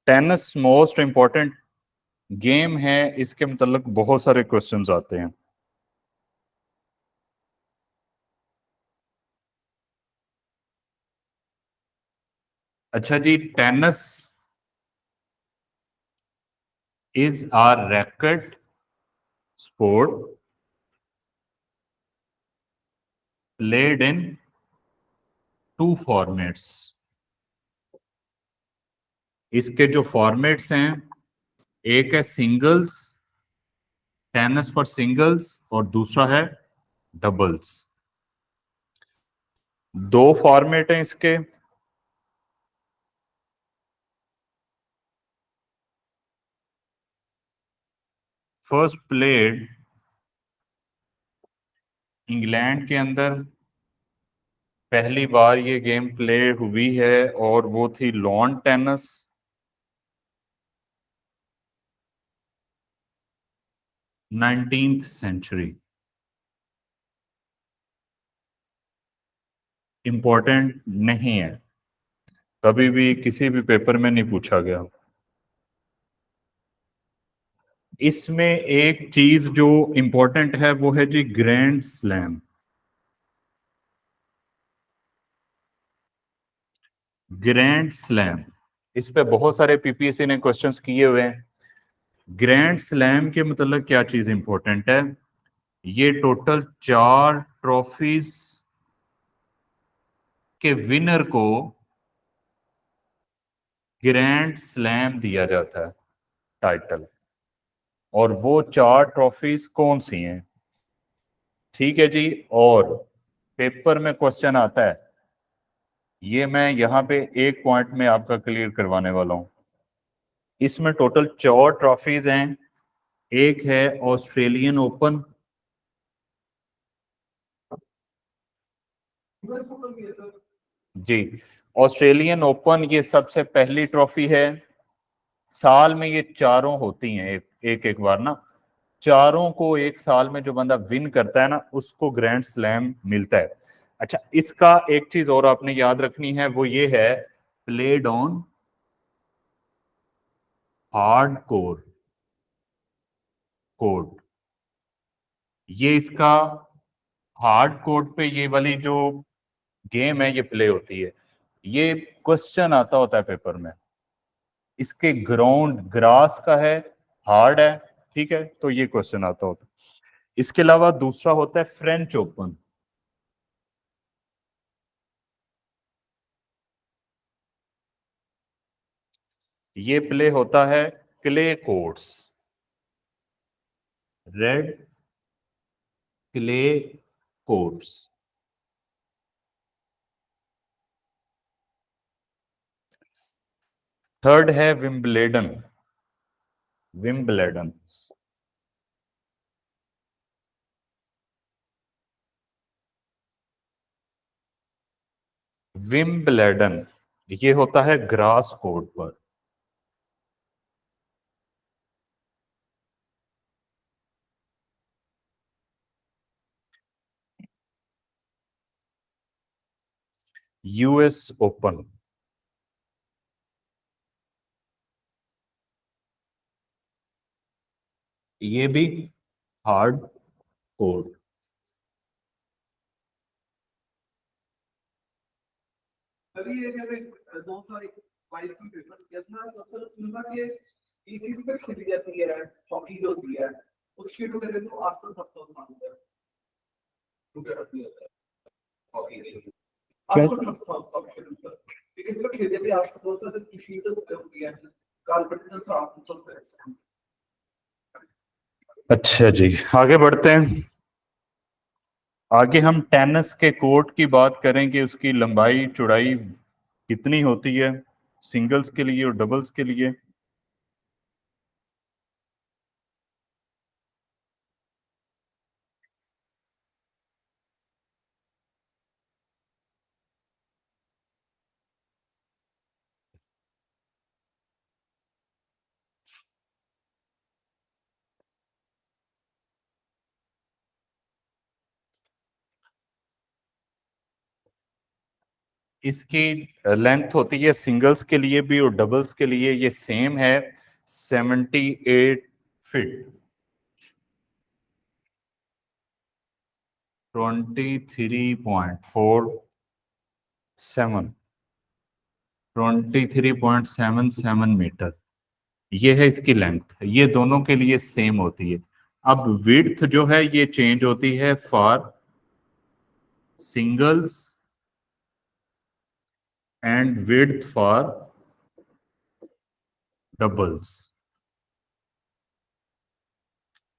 Tennis most important game है, इसके मतलब बहुत सारे क्वेश्चंस आते हैं। अच्छा जी, tennis is are racket sport played in 2 formats. इसके जो फॉर्मेट्स हैं, एक है सिंगल्स, टेनिस फॉर सिंगल्स, और दूसरा है डबल्स। 2 फॉर्मेट हैं इसके। फर्स्ट प्लेड इंग्लैंड के अंदर पहली बार ये गेम प्ले हुई है, और वो थी lawn tennis. 19th century. Important नहीं है, कभी भी किसी भी पेपर में नहीं पूछा गया। इसमें एक चीज जो इंपॉर्टेंट है वो है जी ग्रैंड स्लैम। ग्रैंड स्लैम, इस पे बहुत सारे पीपीएससी ने क्वेश्चंस किए हुए हैं। ग्रैंड स्लैम के मतलब क्या चीज इंपॉर्टेंट है? ये टोटल 4 ट्रॉफीज के विनर को ग्रैंड स्लैम दिया जाता है टाइटल। और वो 4 ट्रॉफीज कौन सी हैं? ठीक है जी। और पेपर में क्वेश्चन आता है, ये मैं यहाँ पे एक पॉइंट में आपका क्लियर करवाने वाला हूं। इसमें टोटल 4 ट्रॉफीज हैं। एक है ऑस्ट्रेलियन ओपन, जी, ऑस्ट्रेलियन ओपन ये सबसे पहली ट्रॉफी है। साल में ये चारों होती हैं, एक एक बार ना, चारों को एक साल में जो बंदा विन करता है ना उसको ग्रैंड स्लैम मिलता है। अच्छा, इसका एक चीज और आपने याद रखनी है, वो ये है played on hard core court. ये इसका हार्ड कोर्ट पे ये वाली जो गेम है ये प्ले होती है। ये क्वेश्चन आता होता है पेपर में, इसके ग्राउंड ग्रास का है, हार्ड है, ठीक है, तो ये क्वेश्चन आता होता है। इसके अलावा दूसरा होता है फ्रेंच ओपन। ये प्ले होता है clay courts, red clay courts. Third है विम्बलेडन, विम्बलेडन। विम्बलेडन ये होता है ग्रास कोर्ट पर। यूएस ओपन, ये भी हार्ड कोर्ट। अभी ये जब एक 2022 की पेपर किया था तो फिर सुना कि एक ही पे खेली जाती है हॉकी जो होती है उसकी तो कहते हैं तो आजकल सबसे मानते हैं तो क्या होती है हॉकी नहीं आजकल सबसे क्योंकि इसमें खेली जाती है आजकल बहुत सारे किसी तो होती है कॉम्पिटिशन साथ चलते हैं। अच्छा जी, आगे बढ़ते हैं। आगे हम टेनिस के कोर्ट की बात करेंगे, उसकी लंबाई चौड़ाई कितनी होती है सिंगल्स के लिए और डबल्स के लिए। इसकी लेंथ होती है सिंगल्स के लिए भी और डबल्स के लिए ये सेम है, 78 फीट, 23.47, 23.77 मीटर, ये है इसकी लेंथ। ये दोनों के लिए सेम होती है। अब विड्थ जो है ये चेंज होती है for singles and width for doubles.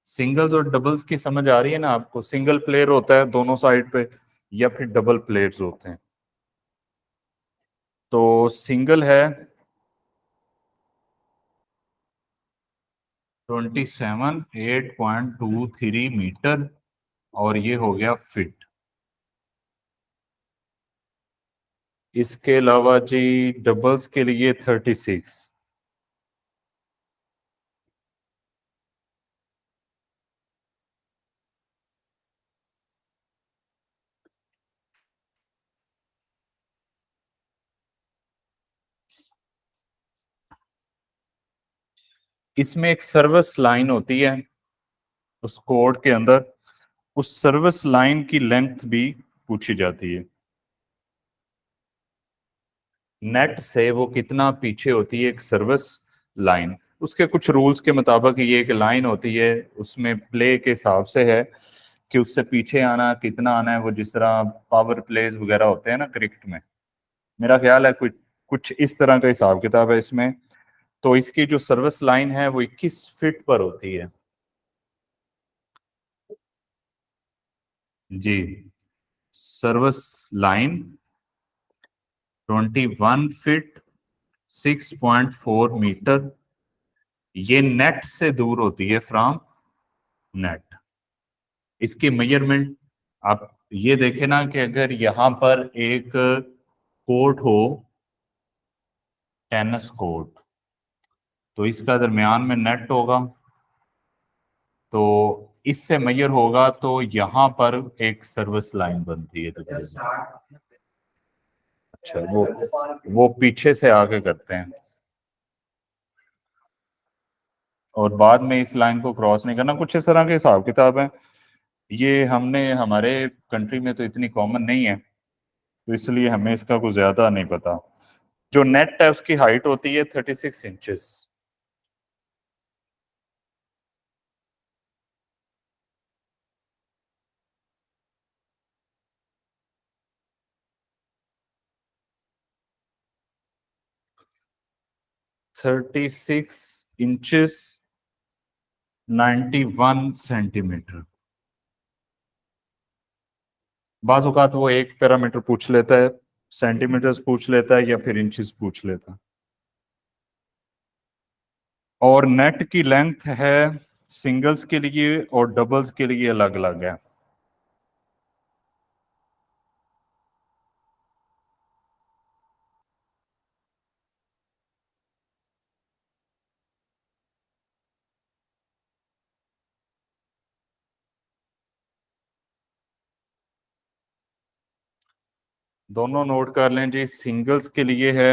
Singles और डबल्स की समझ आ रही है ना आपको? सिंगल प्लेयर होता है दोनों साइड पे, या फिर डबल प्लेयर्स होते हैं। तो सिंगल है 27.823 मीटर, और ये हो गया फिट। इसके अलावा जी डबल्स के लिए 36। इसमें एक सर्विस लाइन होती है उस कोड के अंदर, उस सर्विस लाइन की लेंथ भी पूछी जाती है। नेट से वो कितना पीछे होती है एक सर्विस लाइन, उसके कुछ रूल्स के मुताबिक ये एक लाइन होती है, उसमें प्ले के हिसाब से है कि उससे पीछे आना कितना आना है। वो जिस तरह पावर प्लेज वगैरह होते हैं ना क्रिकेट में, मेरा ख्याल है कुछ कुछ इस तरह का हिसाब किताब है इसमें। तो इसकी जो सर्विस लाइन है वो 21 फीट पर होती है जी। सर्विस लाइन 21 फीट 6.4 मीटर, ये नेट से दूर होती है फ्रॉम नेट। इसकी मेजरमेंट आप ये देखें ना कि अगर यहां पर एक कोर्ट हो, टेनिस कोर्ट, तो इसका दरमियान में नेट होगा, तो इससे मेजर होगा तो यहां पर एक सर्विस लाइन बनती है तकरीबन। अच्छा, वो पीछे से आगे करते हैं और बाद में इस लाइन को क्रॉस नहीं करना, कुछ इस तरह के हिसाब किताब है। ये हमने हमारे कंट्री में तो इतनी कॉमन नहीं है, तो इसलिए हमें इसका कुछ ज्यादा नहीं पता। जो नेट है उसकी हाइट होती है 36 inches. Thirty six inches 91 centimetre. बाज औकात वो एक पैरामीटर पूछ लेता है, सेंटीमीटर्स पूछ लेता है या फिर इंचेस पूछ लेता है। और नेट की लेंथ है सिंगल्स के लिए और डबल्स के लिए अलग अलग है। दोनों नोट कर लें जी। सिंगल्स के लिए है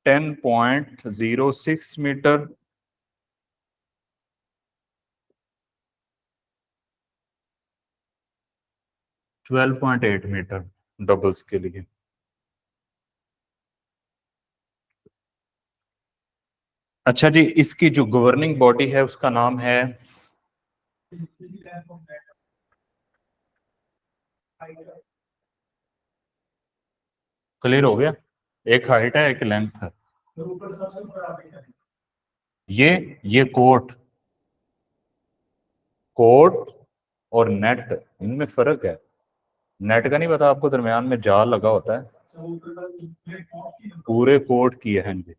10.06 metre, twelve point eight metre doubles के लिए। अच्छा जी, इसकी जो गवर्निंग बॉडी है उसका नाम है, क्लियर हो गया? एक हाइट है एक लेंथ है। ये कोट और नेट, इनमें फर्क है। नेट का नहीं पता आपको, दरमियान में जाल लगा होता है, पूरे कोट की है जी।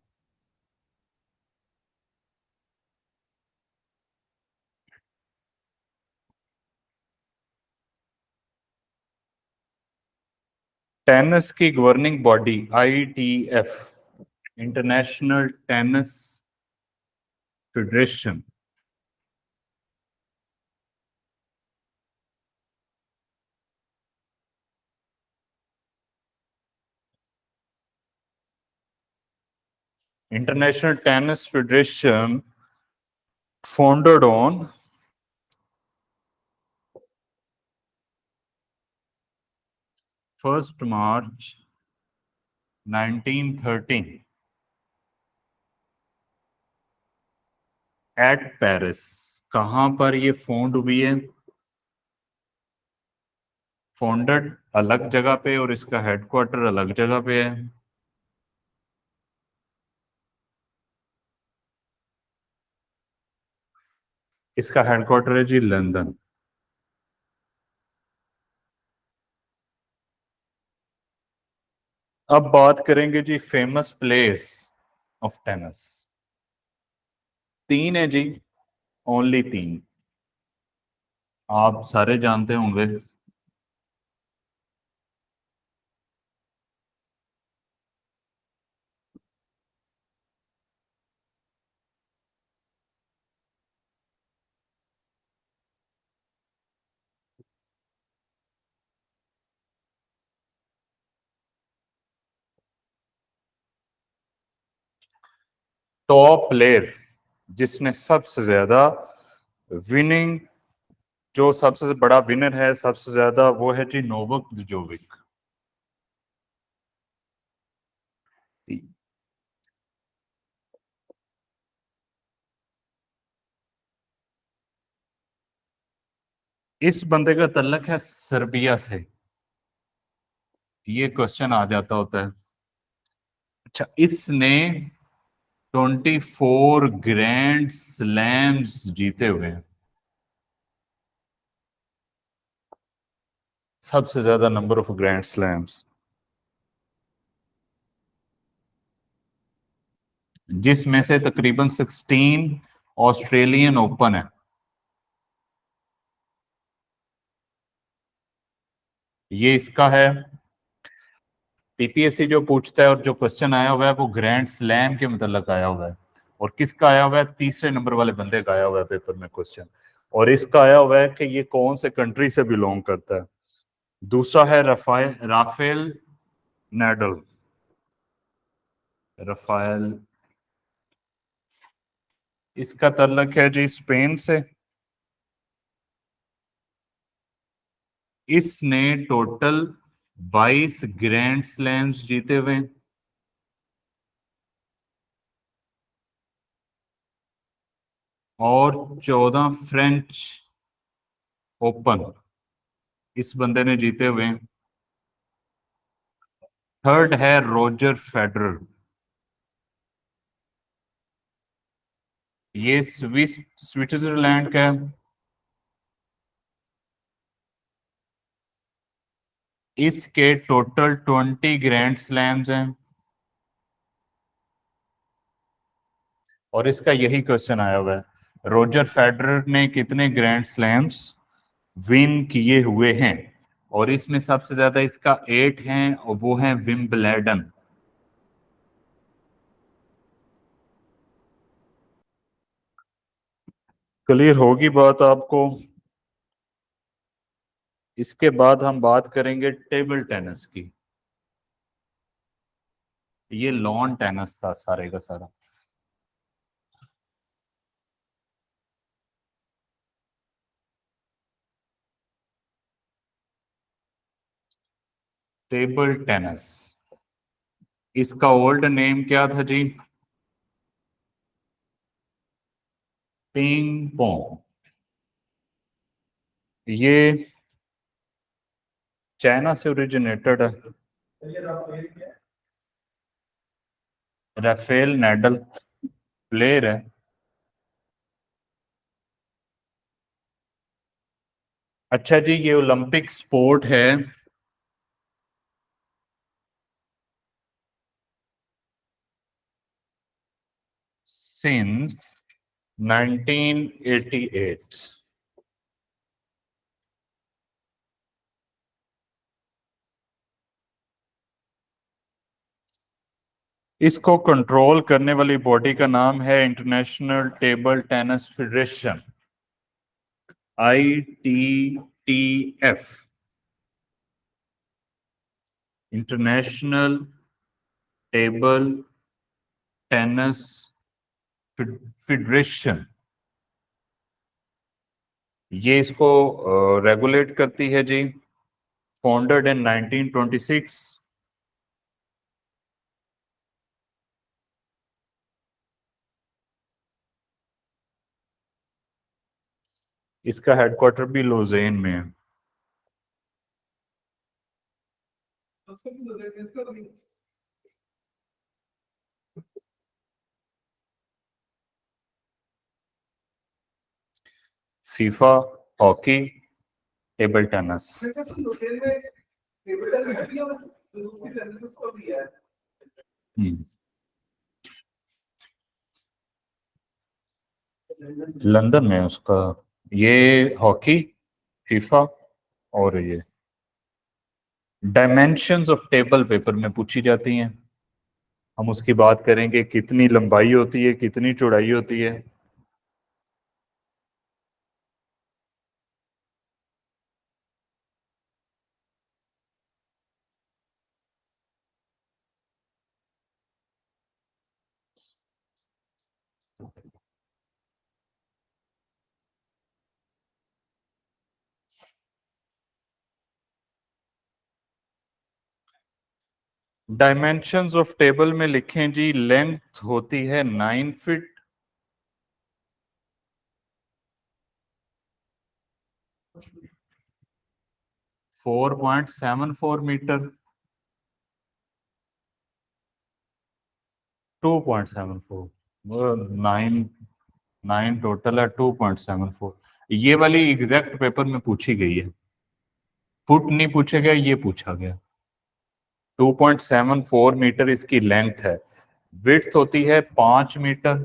टेनिस की governing body ITF, international tennis federation, international tennis federation founded on first March 1913 eight Paris. कहां पर ये फाउंड हुई है? फाउंडेड अलग जगह पे और इसका हेडक्वार्टर अलग जगह पे है। इसका हेडक्वार्टर है जी लंदन। अब बात करेंगे जी फेमस प्लेयर्स ऑफ टेनिस। तीन है जी, ओनली तीन, आप सारे जानते होंगे। टॉप प्लेयर जिसने सबसे ज्यादा विनिंग, जो सबसे बड़ा विनर है सबसे ज्यादा, वो है जी नोवाक जोकोविच। इस बंदे का तल्लक है सर्बिया से, ये क्वेश्चन आ जाता होता है। अच्छा, इसने 24 ग्रैंड स्लैम्स जीते हुए हैं, सबसे ज्यादा नंबर ऑफ ग्रैंड स्लैम्स। जिसमें से तकरीबन 16 ऑस्ट्रेलियन ओपन है। ये इसका है। पीपीएससी जो पूछता है और जो क्वेश्चन आया हुआ है वो ग्रैंड स्लैम के मतलब आया हुआ है। और किसका आया हुआ है? तीसरे नंबर वाले बंदे का आया हुआ है पेपर में क्वेश्चन। और इसका आया हुआ है कि ये कौन से कंट्री से बिलोंग करता है। दूसरा है राफेल नाडल। राफेल, इसका तल्लक है जी स्पेन से। इसने टोटल 22 ग्रैंड स्लैम्स जीते हुए हैं। और 14 फ्रेंच ओपन इस बंदे ने जीते हुए हैं। थर्ड है रोजर फेडरर। ये स्विट्जरलैंड का है। इसके टोटल 20 ग्रैंड स्लैम्स हैं। और इसका यही क्वेश्चन आया हुआ है, रोजर फेडरर ने कितने ग्रैंड स्लैम्स विन किए हुए हैं। और इसमें सबसे ज्यादा इसका 8 हैं और वो है विंबलडन। क्लियर होगी बात आपको। इसके बाद हम बात करेंगे टेबल टेनिस की। ये लॉन टेनिस था सारे का सारा। टेबल टेनिस, इसका ओल्ड नेम क्या था जी? Ping pong. ये चाइना से ओरिजिनेटेड है। राफेल नाडल प्लेयर है। अच्छा जी, ये ओलंपिक स्पोर्ट है। सिंस 1988। इसको कंट्रोल करने वाली बॉडी का नाम है international table tennis federation, ITTF, international table tennis federation. ये इसको रेगुलेट करती है जी। Founded in 1926। इसका हेडक्वार्टर भी लोजेन में है। उसको भी बोलते हैं, इसको भी फीफा हॉकी टेबल टेनिस। मेरे को तो खेल में टेबल टेनिस भी है और दूसरी टेनिस उसको भी है। लंदन में उसका। ये हॉकी, फीफा और ये डायमेंशंस ऑफ टेबल पेपर में पूछी जाती हैं। हम उसकी बात करेंगे, कितनी लंबाई होती है, कितनी चौड़ाई होती है। डायमेंशंस ऑफ टेबल में लिखें जी, लेंथ होती है 9 फीट। Four 4.74 metre. 2.74। वो 9 टोटल है, 2.74। ये वाली एग्जैक्ट पेपर में पूछी गई है। फुट नहीं पूछा गया, ये पूछा गया। 2.74 मीटर इसकी लेंथ है। विड्थ होती है 5 मीटर,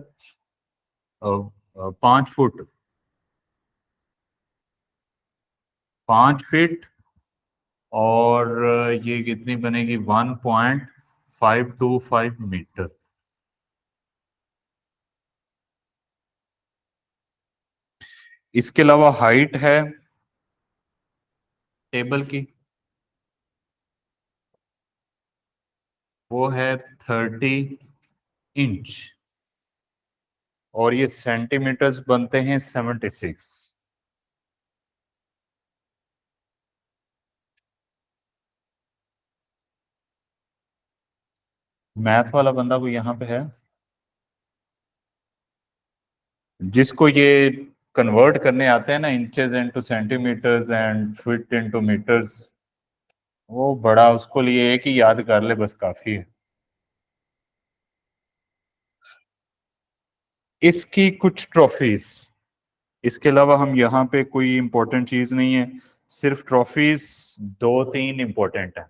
5 फुट, 5 फीट, और ये कितनी बनेगी, 1.525 मीटर। इसके अलावा हाइट है टेबल की, वो है 30 इंच, और ये सेंटीमीटर्स बनते हैं 76। मैथ वाला बंदा कोई यहाँ पे है जिसको ये कन्वर्ट करने आते हैं ना, inches into centimetres and feet into metres, वो बड़ा उसको लिए एक ही याद कर ले बस काफी है। इसकी कुछ ट्रॉफीज, इसके अलावा हम यहाँ पे कोई इंपॉर्टेंट चीज नहीं है, सिर्फ ट्रॉफीज 2-3 इंपॉर्टेंट है।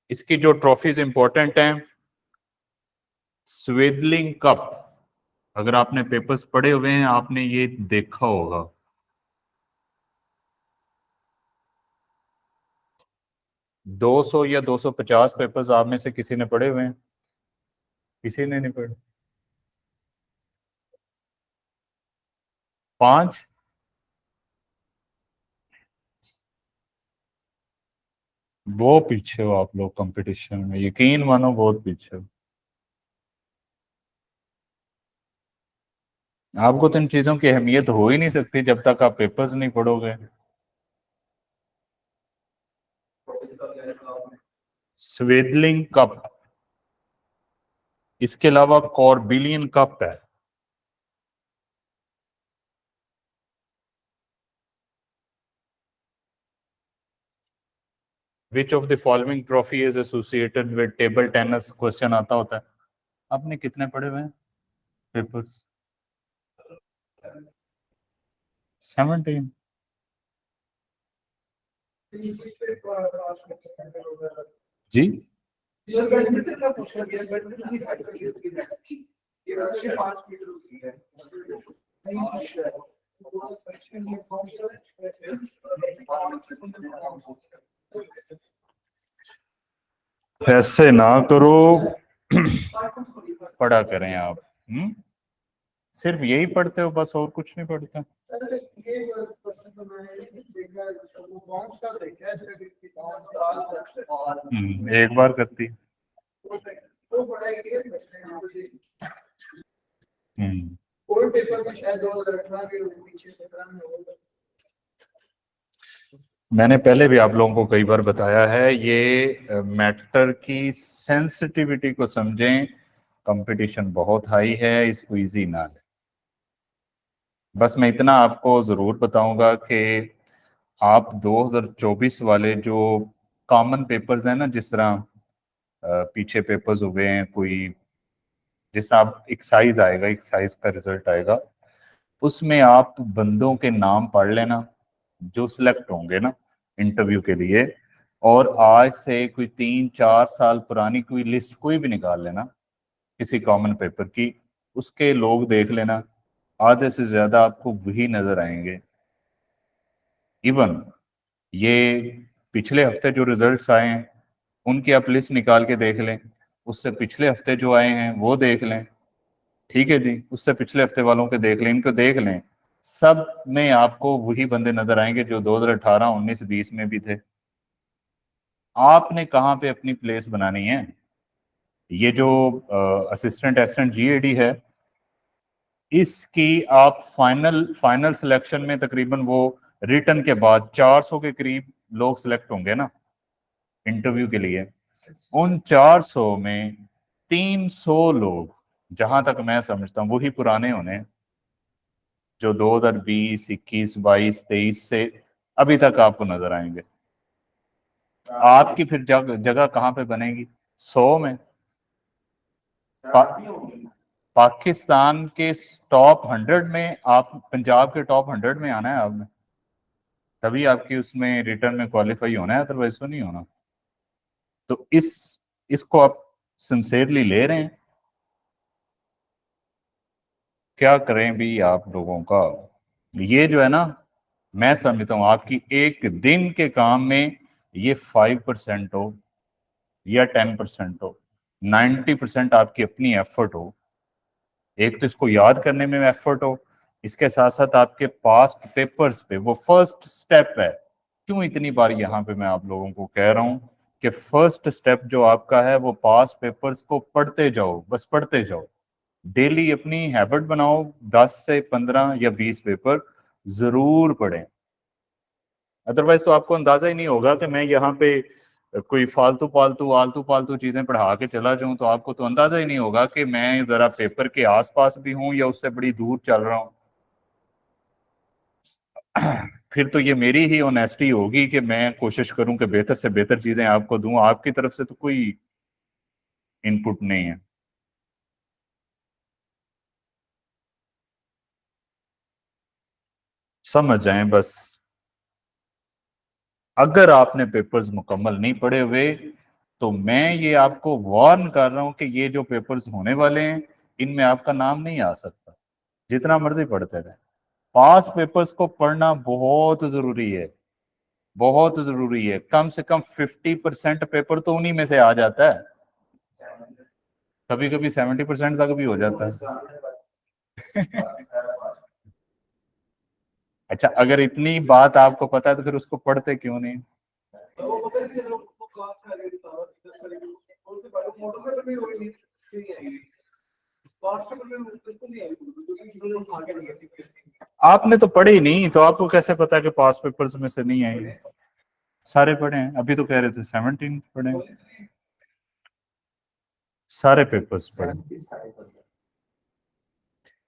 इसकी जो ट्रॉफीज इंपॉर्टेंट हैं, स्वेदलिंग कप, अगर आपने पेपर्स पढ़े हुए हैं आपने ये देखा होगा। 200 या 250 पेपर्स आप में से किसी ने पढ़े हुए हैं? किसी ने नहीं पढ़े? 5? वो पीछे हो आप लोग कंपटीशन में, यकीन मानो बहुत पीछे हो। आपको तो इन चीजों की अहमियत हो ही नहीं सकती जब तक आप पेपर्स नहीं पढ़ोगे। स्वेदलिंग कप, इसके अलावा कॉर्बिलियन कप है। Which of the following trophy is associated with table tennis, question आता होता है। आपने कितने पढ़े हुए हैं पेपर्स? 17? जी, सर बैडमिंटन का पूछा गया, बैडमिंटन की हाइट करिए उसकी नेट की, ये राशि 5 मीटर होती है। ऐसे ना करो, पढ़ा करें आप। सिर्फ यही पढ़ते हो बस, और कुछ नहीं पढ़ते? सर ये क्वेश्चन तो मैंने देखा है, वो बाउंस का देखा है, जैसे कि बाउंस का एक बार करती। वो पढ़ाई की है क्वेश्चन। हम्म कोई पेपर में शायद 2018 के पीछे 17 में होगा। मैंने पहले भी आप लोगों को कई बार बताया है, ये मैटर की सेंसिटिविटी को समझें, कंपटीशन बहुत हाई है, इसको इजी ना लें। बस मैं इतना आपको जरूर बताऊंगा कि आप 2024 वाले जो कॉमन पेपर्स हैं ना, जिस तरह पीछे पेपर्स हुए हैं, कोई जिस तरह आप एक्साइज आएगा, एक्साइज का रिजल्ट आएगा, उसमें आप बंदों के नाम पढ़ लेना जो सिलेक्ट होंगे ना इंटरव्यू के लिए, और आज से कोई 3-4 साल पुरानी कोई लिस्ट कोई भी निकाल लेना किसी कॉमन पेपर की, उसके लोग देख लेना, आधे से ज्यादा आपको वही नजर आएंगे। इवन ये पिछले हफ्ते जो रिजल्ट्स आए हैं उनकी आप लिस्ट निकाल के देख लें, उससे पिछले हफ्ते जो आए हैं वो देख लें, ठीक है जी, उससे पिछले हफ्ते वालों के देख लें, इनको देख लें, सब में आपको वही बंदे नजर आएंगे जो 2018, 19, 20 में भी थे। आपने कहाँ पे अपनी प्लेस बनानी है? ये जो असिस्टेंट एसिस्टेंट जीएडी है, इसकी आप फाइनल फाइनल सिलेक्शन में तकरीबन वो रिटर्न के बाद 400 के करीब लोग सिलेक्ट होंगे ना इंटरव्यू के लिए। उन 400 में 300 लोग, जहां तक मैं समझता हूँ, वही पुराने होने हैं जो 2020, 21, 22, 23 से अभी तक आपको नजर आएंगे। आपकी फिर जगह कहाँ पे बनेगी? 100 में? पा, पाकिस्तान के टॉप 100 में, आप पंजाब के टॉप 100 में आना है आपने। तभी आपकी उसमें रिटर्न में क्वालिफाई होना है, अदरवाइज तो नहीं होना। तो इसको आप सिंसेरली ले रहे हैं, क्या करें भी आप लोगों का। ये जो है ना, मैं समझता हूं आपकी एक दिन के काम में ये 5% हो या 10% हो, 90% आपकी अपनी एफर्ट हो। एक तो इसको याद करने में एफर्ट हो, इसके साथ साथ आपके पास्ट पेपर्स पे वो फर्स्ट स्टेप है। क्यों इतनी बार यहाँ पे मैं आप लोगों को कह रहा हूं कि फर्स्ट स्टेप जो आपका है वो पास्ट पेपर्स को पढ़ते जाओ, बस पढ़ते जाओ। डेली अपनी हैबिट बनाओ, 10 से 15 या 20 पेपर जरूर पढ़ें। अदरवाइज तो आपको अंदाजा ही नहीं होगा कि मैं यहाँ पे कोई फालतू फालतू आलतू फालतू चीजें पढ़ा के चला जाऊं, तो आपको तो अंदाजा ही नहीं होगा कि मैं जरा पेपर के आसपास भी हूं या उससे बड़ी दूर चल रहा हूं। फिर तो ये मेरी ही ऑनेस्टी होगी कि मैं कोशिश करूं कि बेहतर से बेहतर चीजें आपको दूं, आपकी तरफ से तो कोई इनपुट नहीं है। समझ जाएं बस। अगर आपने पेपर्स मुकम्मल नहीं पढ़े हुए तो मैं ये आपको वार्न कर रहा हूं कि ये जो पेपर्स होने वाले हैं इनमें आपका नाम नहीं आ सकता, जितना मर्जी पढ़ते रहे। पास पेपर्स को पढ़ना बहुत जरूरी है, बहुत जरूरी है। कम से कम 50% पेपर तो उन्हीं में से आ जाता है, कभी कभी 70% तक भी हो जाता है। अच्छा, अगर इतनी बात आपको पता है तो फिर उसको पढ़ते क्यों नहीं? तो वो पता नहीं चलो उसको कहाँ से आ गई पावर, किधर से आ गई, कौन से पावर मोटर में भी वही नहीं आई, पास्ट में बिल्कुल नहीं आई, क्योंकि इन्होंने उठा के दिया थी। आपने तो पढ़े ही नहीं, तो आपको कैसे पता कि पास पेपर्स में से नहीं आएंगे? सारे पढ़े हैं, अभी तो कह रहे थे 17 पढ़े हैं। सारे पेपर्स पढ़े।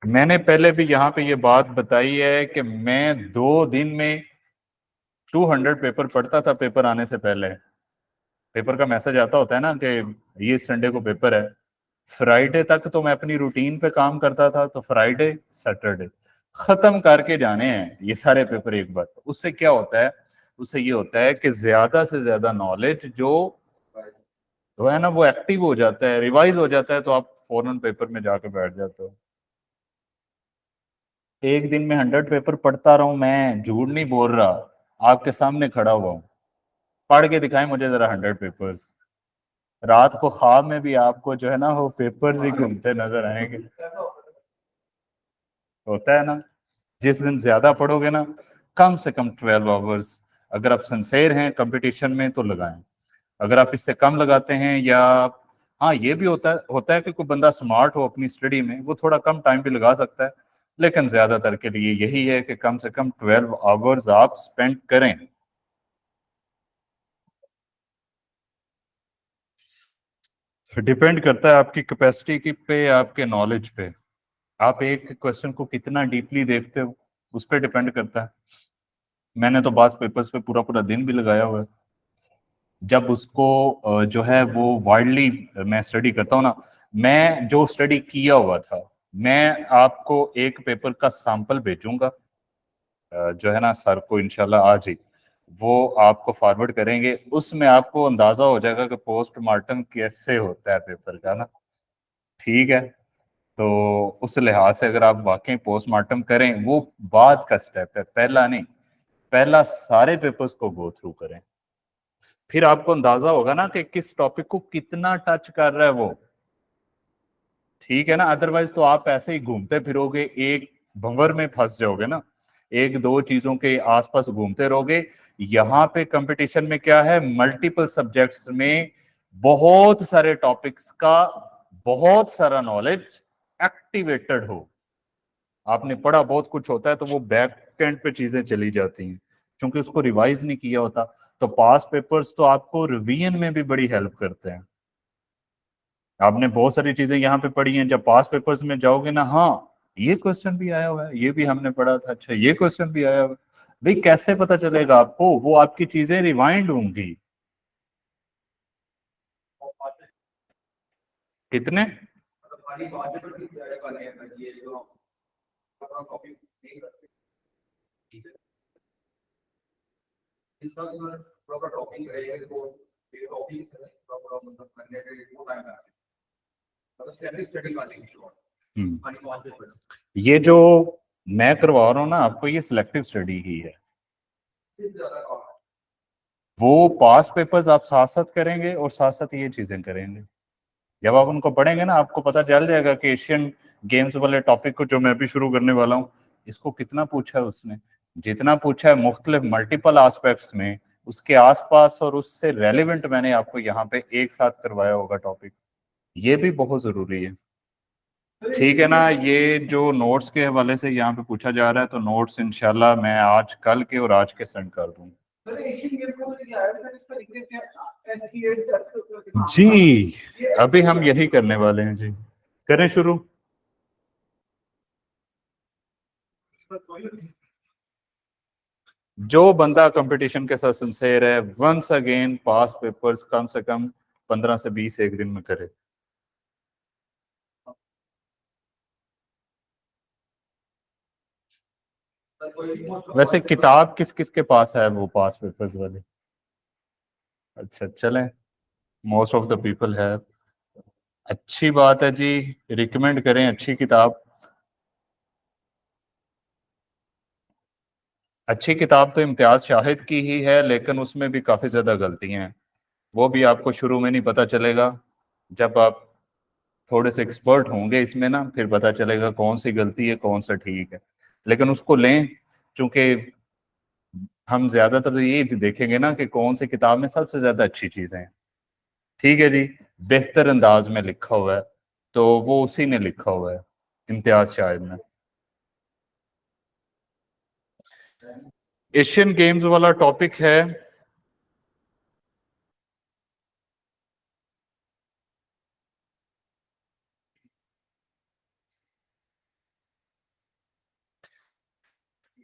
मैंने पहले भी यहाँ पे ये बात बताई है कि मैं 2 दिन में 200 पेपर पढ़ता था पेपर आने से पहले। पेपर का मैसेज आता होता है ना कि ये संडे को पेपर है, फ्राइडे तक तो मैं अपनी रूटीन पे काम करता था, तो फ्राइडे सैटरडे खत्म करके जाने हैं ये सारे पेपर एक बार। उससे क्या होता है, उससे ये होता है कि ज्यादा से ज्यादा नॉलेज जो है ना वो एक्टिव हो जाता है, रिवाइज हो जाता है, तो आप फौरन पेपर में जाके बैठ जाते हो। एक दिन में 100 पेपर पढ़ता रहूं, मैं झूठ नहीं बोल रहा, आपके सामने खड़ा हुआ हूँ। पढ़ के दिखाएं मुझे जरा 100 पेपर्स। रात को ख्वाब में भी आपको जो है ना वो पेपर्स ही घूमते नजर आएंगे। होता है ना, जिस दिन ज्यादा पढ़ोगे ना, कम से कम 12 आवर्स अगर आप सिंसेयर हैं कंपटीशन में तो लगाएं। अगर आप इससे कम लगाते हैं या, हाँ ये भी होता है कि कोई बंदा स्मार्ट हो अपनी स्टडी में, वो थोड़ा कम टाइम भी लगा सकता है, लेकिन ज्यादातर के लिए यही है कि कम से कम 12 आवर्स आप स्पेंड करें। डिपेंड करता है आपकी कैपेसिटी की पे, आपके नॉलेज पे। आप एक क्वेश्चन को कितना डीपली देखते हो उस पर डिपेंड करता है। मैंने तो बास पेपर्स पे पूरा पूरा दिन भी लगाया हुआ है। जब उसको जो है वो वाइडली मैं स्टडी करता हूँ ना, मैं जो स्टडी किया हुआ था, मैं आपको एक पेपर का सैंपल भेजूंगा, जो है ना सर को इंशाल्लाह आज ही वो आपको फॉरवर्ड करेंगे। उसमें आपको अंदाजा हो जाएगा कि पोस्टमार्टम कैसे होता है पेपर का ना। ठीक है, तो उस लिहाज से अगर आप वाकई पोस्टमार्टम करें, वो बाद का स्टेप है, पहला नहीं। पहला सारे पेपर्स को गो थ्रू करें, फिर आपको अंदाजा होगा ना कि किस टॉपिक को कितना टच कर रहा है वो। ठीक है ना, अदरवाइज तो आप ऐसे ही घूमते फिरोगे, एक भंवर में फंस जाओगे ना, एक दो चीजों के आसपास घूमते रहोगे। यहाँ पे कंपटीशन में क्या है, मल्टीपल सब्जेक्ट्स में बहुत सारे टॉपिक्स का बहुत सारा नॉलेज एक्टिवेटेड हो। आपने पढ़ा बहुत कुछ होता है तो वो बैक एंड पे चीजें चली जाती हैं, क्योंकि उसको रिवाइज नहीं किया होता। तो पास पेपर्स तो आपको रिवीजन में भी बड़ी हेल्प करते हैं। आपने बहुत सारी चीजें यहाँ पे पढ़ी हैं, जब पास पेपर्स में जाओगे ना, हाँ ये क्वेश्चन भी आया हुआ है, ये भी हमने पढ़ा था, अच्छा ये क्वेश्चन भी आया हुआ है। भाई कैसे पता चलेगा आपको, वो आपकी चीजें रिवाइंड होंगी। कितने? इस बार अगर प्रॉपर टॉपिंग रहेगा तो ये टॉपिंग से प्रॉपर मतलब करने के वो टाइम लगता है मतलब सेल्फ स्टडी वाली इशू है मानी कौन से ये जो मैं करवा रहा हूँ ना आपको, ये सिलेक्टिव स्टडी ही है। सिर्फ ज्यादा काम वो पास पेपर्स आप साथ साथ करेंगे और साथ साथ ये चीजें करेंगे। जब आप उनको पढ़ेंगे ना, आपको पता चल जाएगा कि एशियन गेम्स वाले टॉपिक को जो मैं भी शुरू करने वाला हूँ, इसको कितना पूछा है उसने, जितना पूछा है मुख्तलिफ मल्टीपल एस्पेक्ट्स में, उसके आसपास और उससे रेलिवेंट मैंने आपको यहाँ पे एक साथ करवाया होगा टॉपिक। ये भी बहुत जरूरी है, ठीक है ना। ये जो नोट्स के हवाले से यहाँ पे पूछा जा रहा है, तो नोट्स इंशाल्लाह मैं आज कल के और आज के सेंड कर दूँ। जी अभी हम यही करने वाले हैं जी, करें शुरू। जो बंदा कंपटीशन के साथ सिंसेयर है, वंस अगेन पास पेपर्स कम से कम 15 से 20 एक दिन में करे। वैसे किताब किस किस के पास है वो पास पेपर्स वाले? अच्छा चलें, मोस्ट ऑफ द पीपल है। अच्छी बात है जी, रिकमेंड करें अच्छी किताब। अच्छी किताब तो इम्तियाज शाहिद की ही है, लेकिन उसमें भी काफ़ी ज़्यादा गलतियां हैं। वो भी आपको शुरू में नहीं पता चलेगा, जब आप थोड़े से एक्सपर्ट होंगे इसमें ना, फिर पता चलेगा कौन सी गलती है कौन सा ठीक है। लेकिन उसको लें, चूंकि हम ज्यादातर तो यही देखेंगे ना कि कौन सी किताब में सबसे ज्यादा अच्छी चीजें हैं। ठीक है जी, बेहतर अंदाज में लिखा हुआ है, तो वो उसी ने लिखा हुआ है, इम्तियाज शाहिद ने। एशियन गेम्स वाला टॉपिक है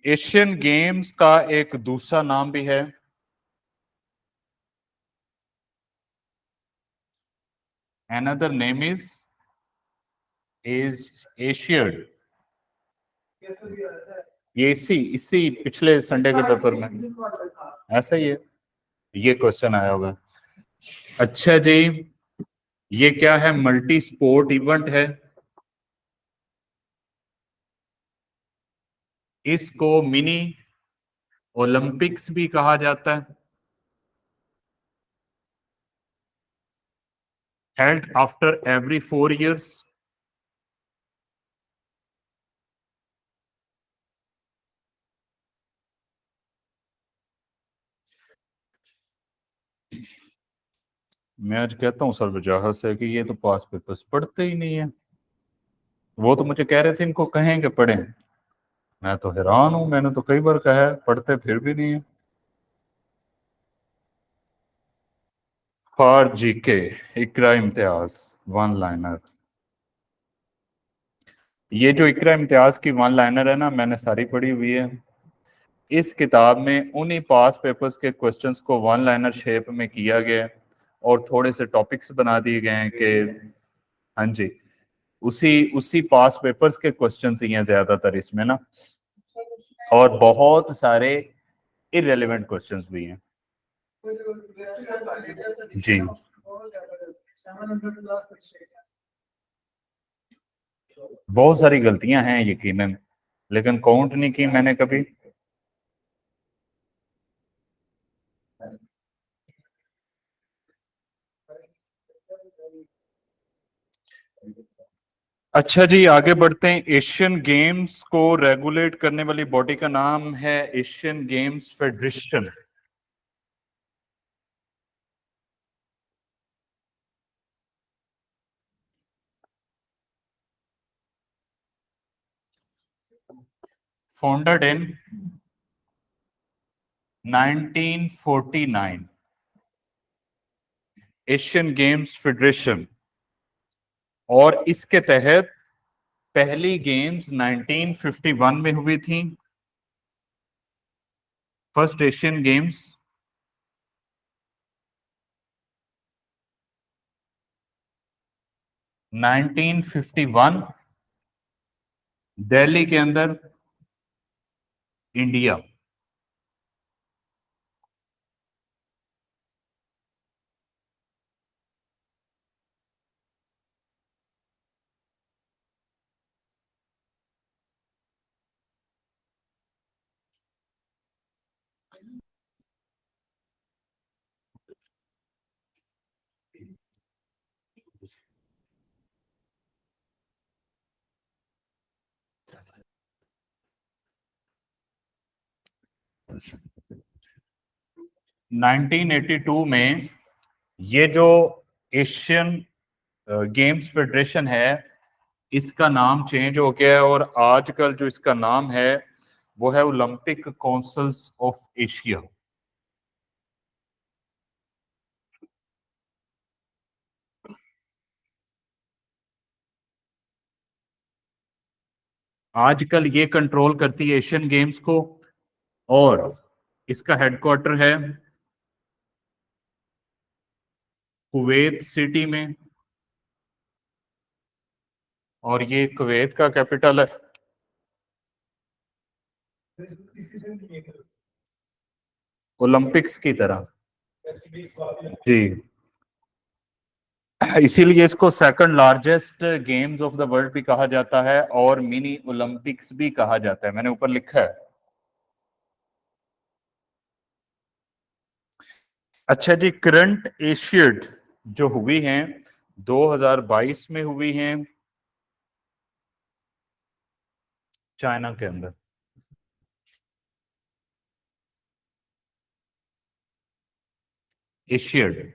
एशियन गेम्स का एक दूसरा नाम भी है, another name is एशियड। ये इसी पिछले संडे के पेपर में ऐसा ही है, ये क्वेश्चन आया होगा। अच्छा जी, ये क्या है? मल्टी स्पोर्ट इवेंट है। इसको मिनी ओलंपिक्स भी कहा जाता है। Held after every 4 years। मैं आज कहता हूँ सर वजह से कि ये तो पास पेपर्स पढ़ते ही नहीं है। वो तो मुझे कह रहे थे इनको कहें कि पढ़ें, मैं तो हैरान हूं, मैंने तो कई बार कहा है, पढ़ते फिर भी नहीं है। For GK Iqra Imtiaz one liner. ये जो इकरा इम्तियाज की वन लाइनर है ना, मैंने सारी पढ़ी हुई है। इस किताब में उन्हीं पास पेपर्स के क्वेश्चंस को वन लाइनर शेप में किया गया है और थोड़े से टॉपिक्स बना दिए गए हैं कि हाँ जी, उसी उसी पास पेपर्स के क्वेश्चंस ही हैं ज्यादातर इसमें ना, और बहुत सारे इररेलेवेंट क्वेश्चंस भी हैं जी। बहुत सारी गलतियां हैं यकीनन, लेकिन काउंट नहीं की मैंने कभी। अच्छा जी, आगे बढ़ते हैं। एशियन गेम्स को रेगुलेट करने वाली बॉडी का नाम है Asian games federation. Founded in 1949। Asian games federation, और इसके तहत पहली गेम्स 1951 में हुई थी। फर्स्ट एशियन गेम्स 1951 दिल्ली के अंदर, इंडिया। 1982 में ये जो एशियन गेम्स फेडरेशन है इसका नाम चेंज हो गया है और आजकल जो इसका नाम है वो है ओलंपिक काउंसिल्स ऑफ एशिया। आजकल ये कंट्रोल करती है एशियन गेम्स को और इसका हेडक्वार्टर है कुवैत सिटी में और ये कुवैत का कैपिटल है। ओलंपिक्स की तरह जी, इसीलिए इसको second largest games of the world भी कहा जाता है और मिनी ओलंपिक्स भी कहा जाता है, मैंने ऊपर लिखा है। अच्छा जी, करंट एशियड जो हुई हैं 2022 में हुई हैं चाइना के अंदर। एशियड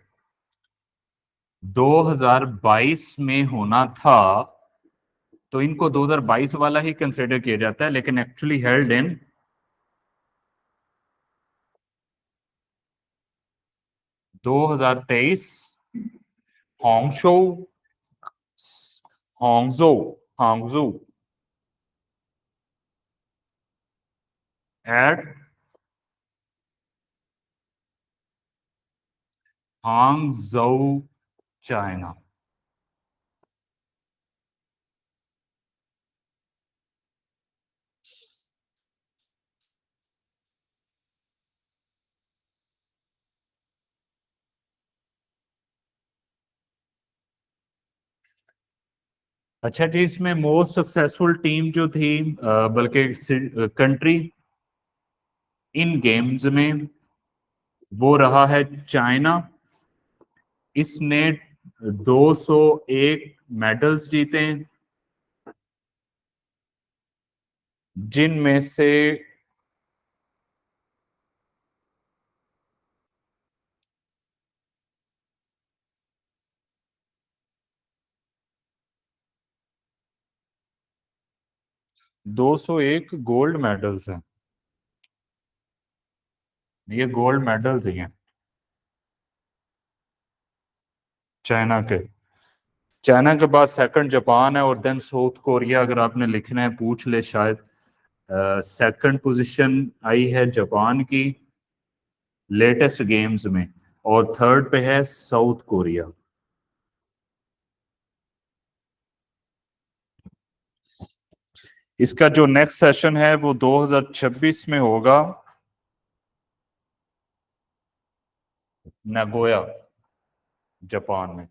2022 में होना था तो इनको 2022 वाला ही कंसिडर किया जाता है, लेकिन actually held in 2023 Hangzhou Hangzhou Hangzhou at Hangzhou China. अच्छा जी, इसमें मोस्ट सक्सेसफुल टीम जो थी बल्कि कंट्री इन गेम्स में वो रहा है चाइना। इसने 201 मेडल्स जीते हैं जिनमें से 201 गोल्ड मेडल्स हैं। ये गोल्ड मेडल्स ही हैं चाइना के। चाइना के बाद सेकंड जापान है और देन साउथ कोरिया। अगर आपने लिखना है पूछ ले शायद। सेकंड पोजीशन आई है जापान की लेटेस्ट गेम्स में और थर्ड पे है साउथ कोरिया। इसका जो नेक्स्ट सेशन है वो 2026 में होगा नागोया जापान में।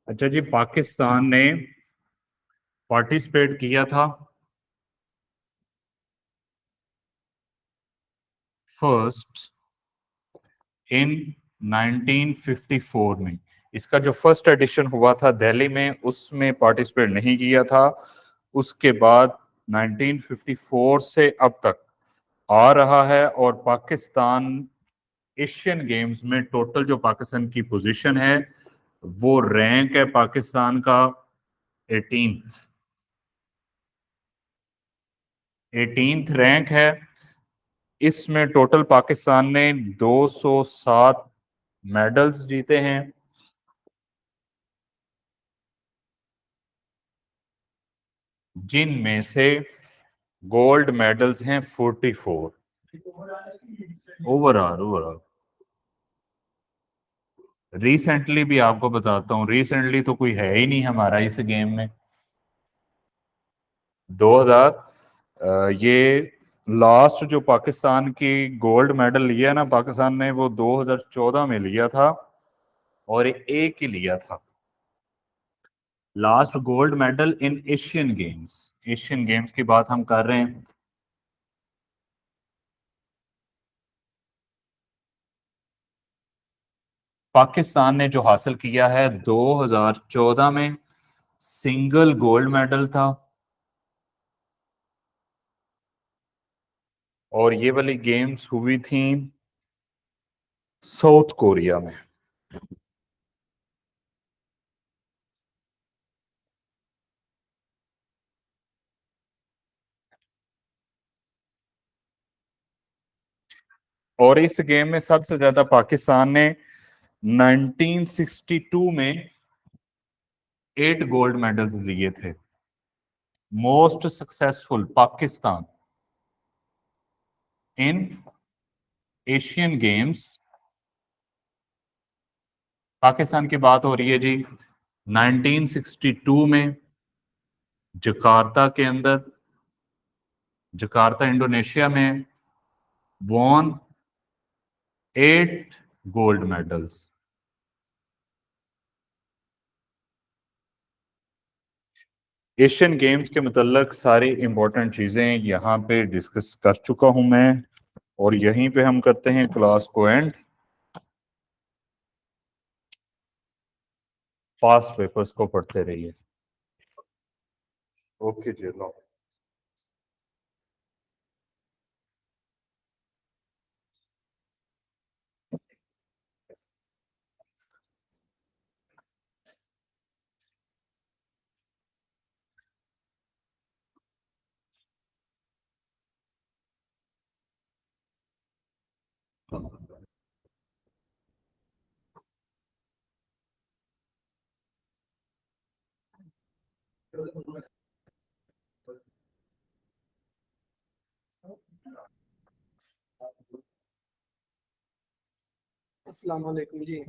अच्छा जी, पाकिस्तान ने पार्टिसिपेट किया था फर्स्ट इन 1954 में। इसका जो फर्स्ट एडिशन हुआ था दिल्ली में उसमें पार्टिसिपेट नहीं किया था। उसके बाद 1954 से अब तक आ रहा है और पाकिस्तान एशियन गेम्स में टोटल जो पाकिस्तान की पोजीशन है वो रैंक है पाकिस्तान का 18th रैंक है। इसमें टोटल पाकिस्तान ने 207 मेडल्स जीते हैं जिनमें से गोल्ड मेडल्स हैं 44 ओवरऑल। रिसेंटली भी आपको बताता हूँ, रिसेंटली तो कोई है ही नहीं हमारा इस गेम में। 2000 ये लास्ट जो पाकिस्तान की गोल्ड मेडल लिया ना पाकिस्तान ने, वो 2014 में लिया था और एक ही लिया था। Last gold medal in Asian games, Asian games की बात हम कर रहे हैं। पाकिस्तान ने जो हासिल किया है 2014 में, सिंगल गोल्ड मेडल था। और ये वाली गेम्स हुई थी साउथ कोरिया में। और इस गेम में सबसे ज्यादा पाकिस्तान ने 1962 में 8 गोल्ड मेडल्स लिए थे। मोस्ट सक्सेसफुल पाकिस्तान इन एशियन गेम्स। पाकिस्तान की बात हो रही है जी 1962 में, जकार्ता के अंदर, जकार्ता इंडोनेशिया में, won 8 gold medals. Asian games के मतलब सारी इंपॉर्टेंट चीजें यहाँ पे डिस्कस कर चुका हूं मैं, और यहीं पे हम करते हैं क्लास को एंड। पास्ट पेपर्स को पढ़ते रहिए। ओके जी, लो। अस्सलाम वालेकुम जी।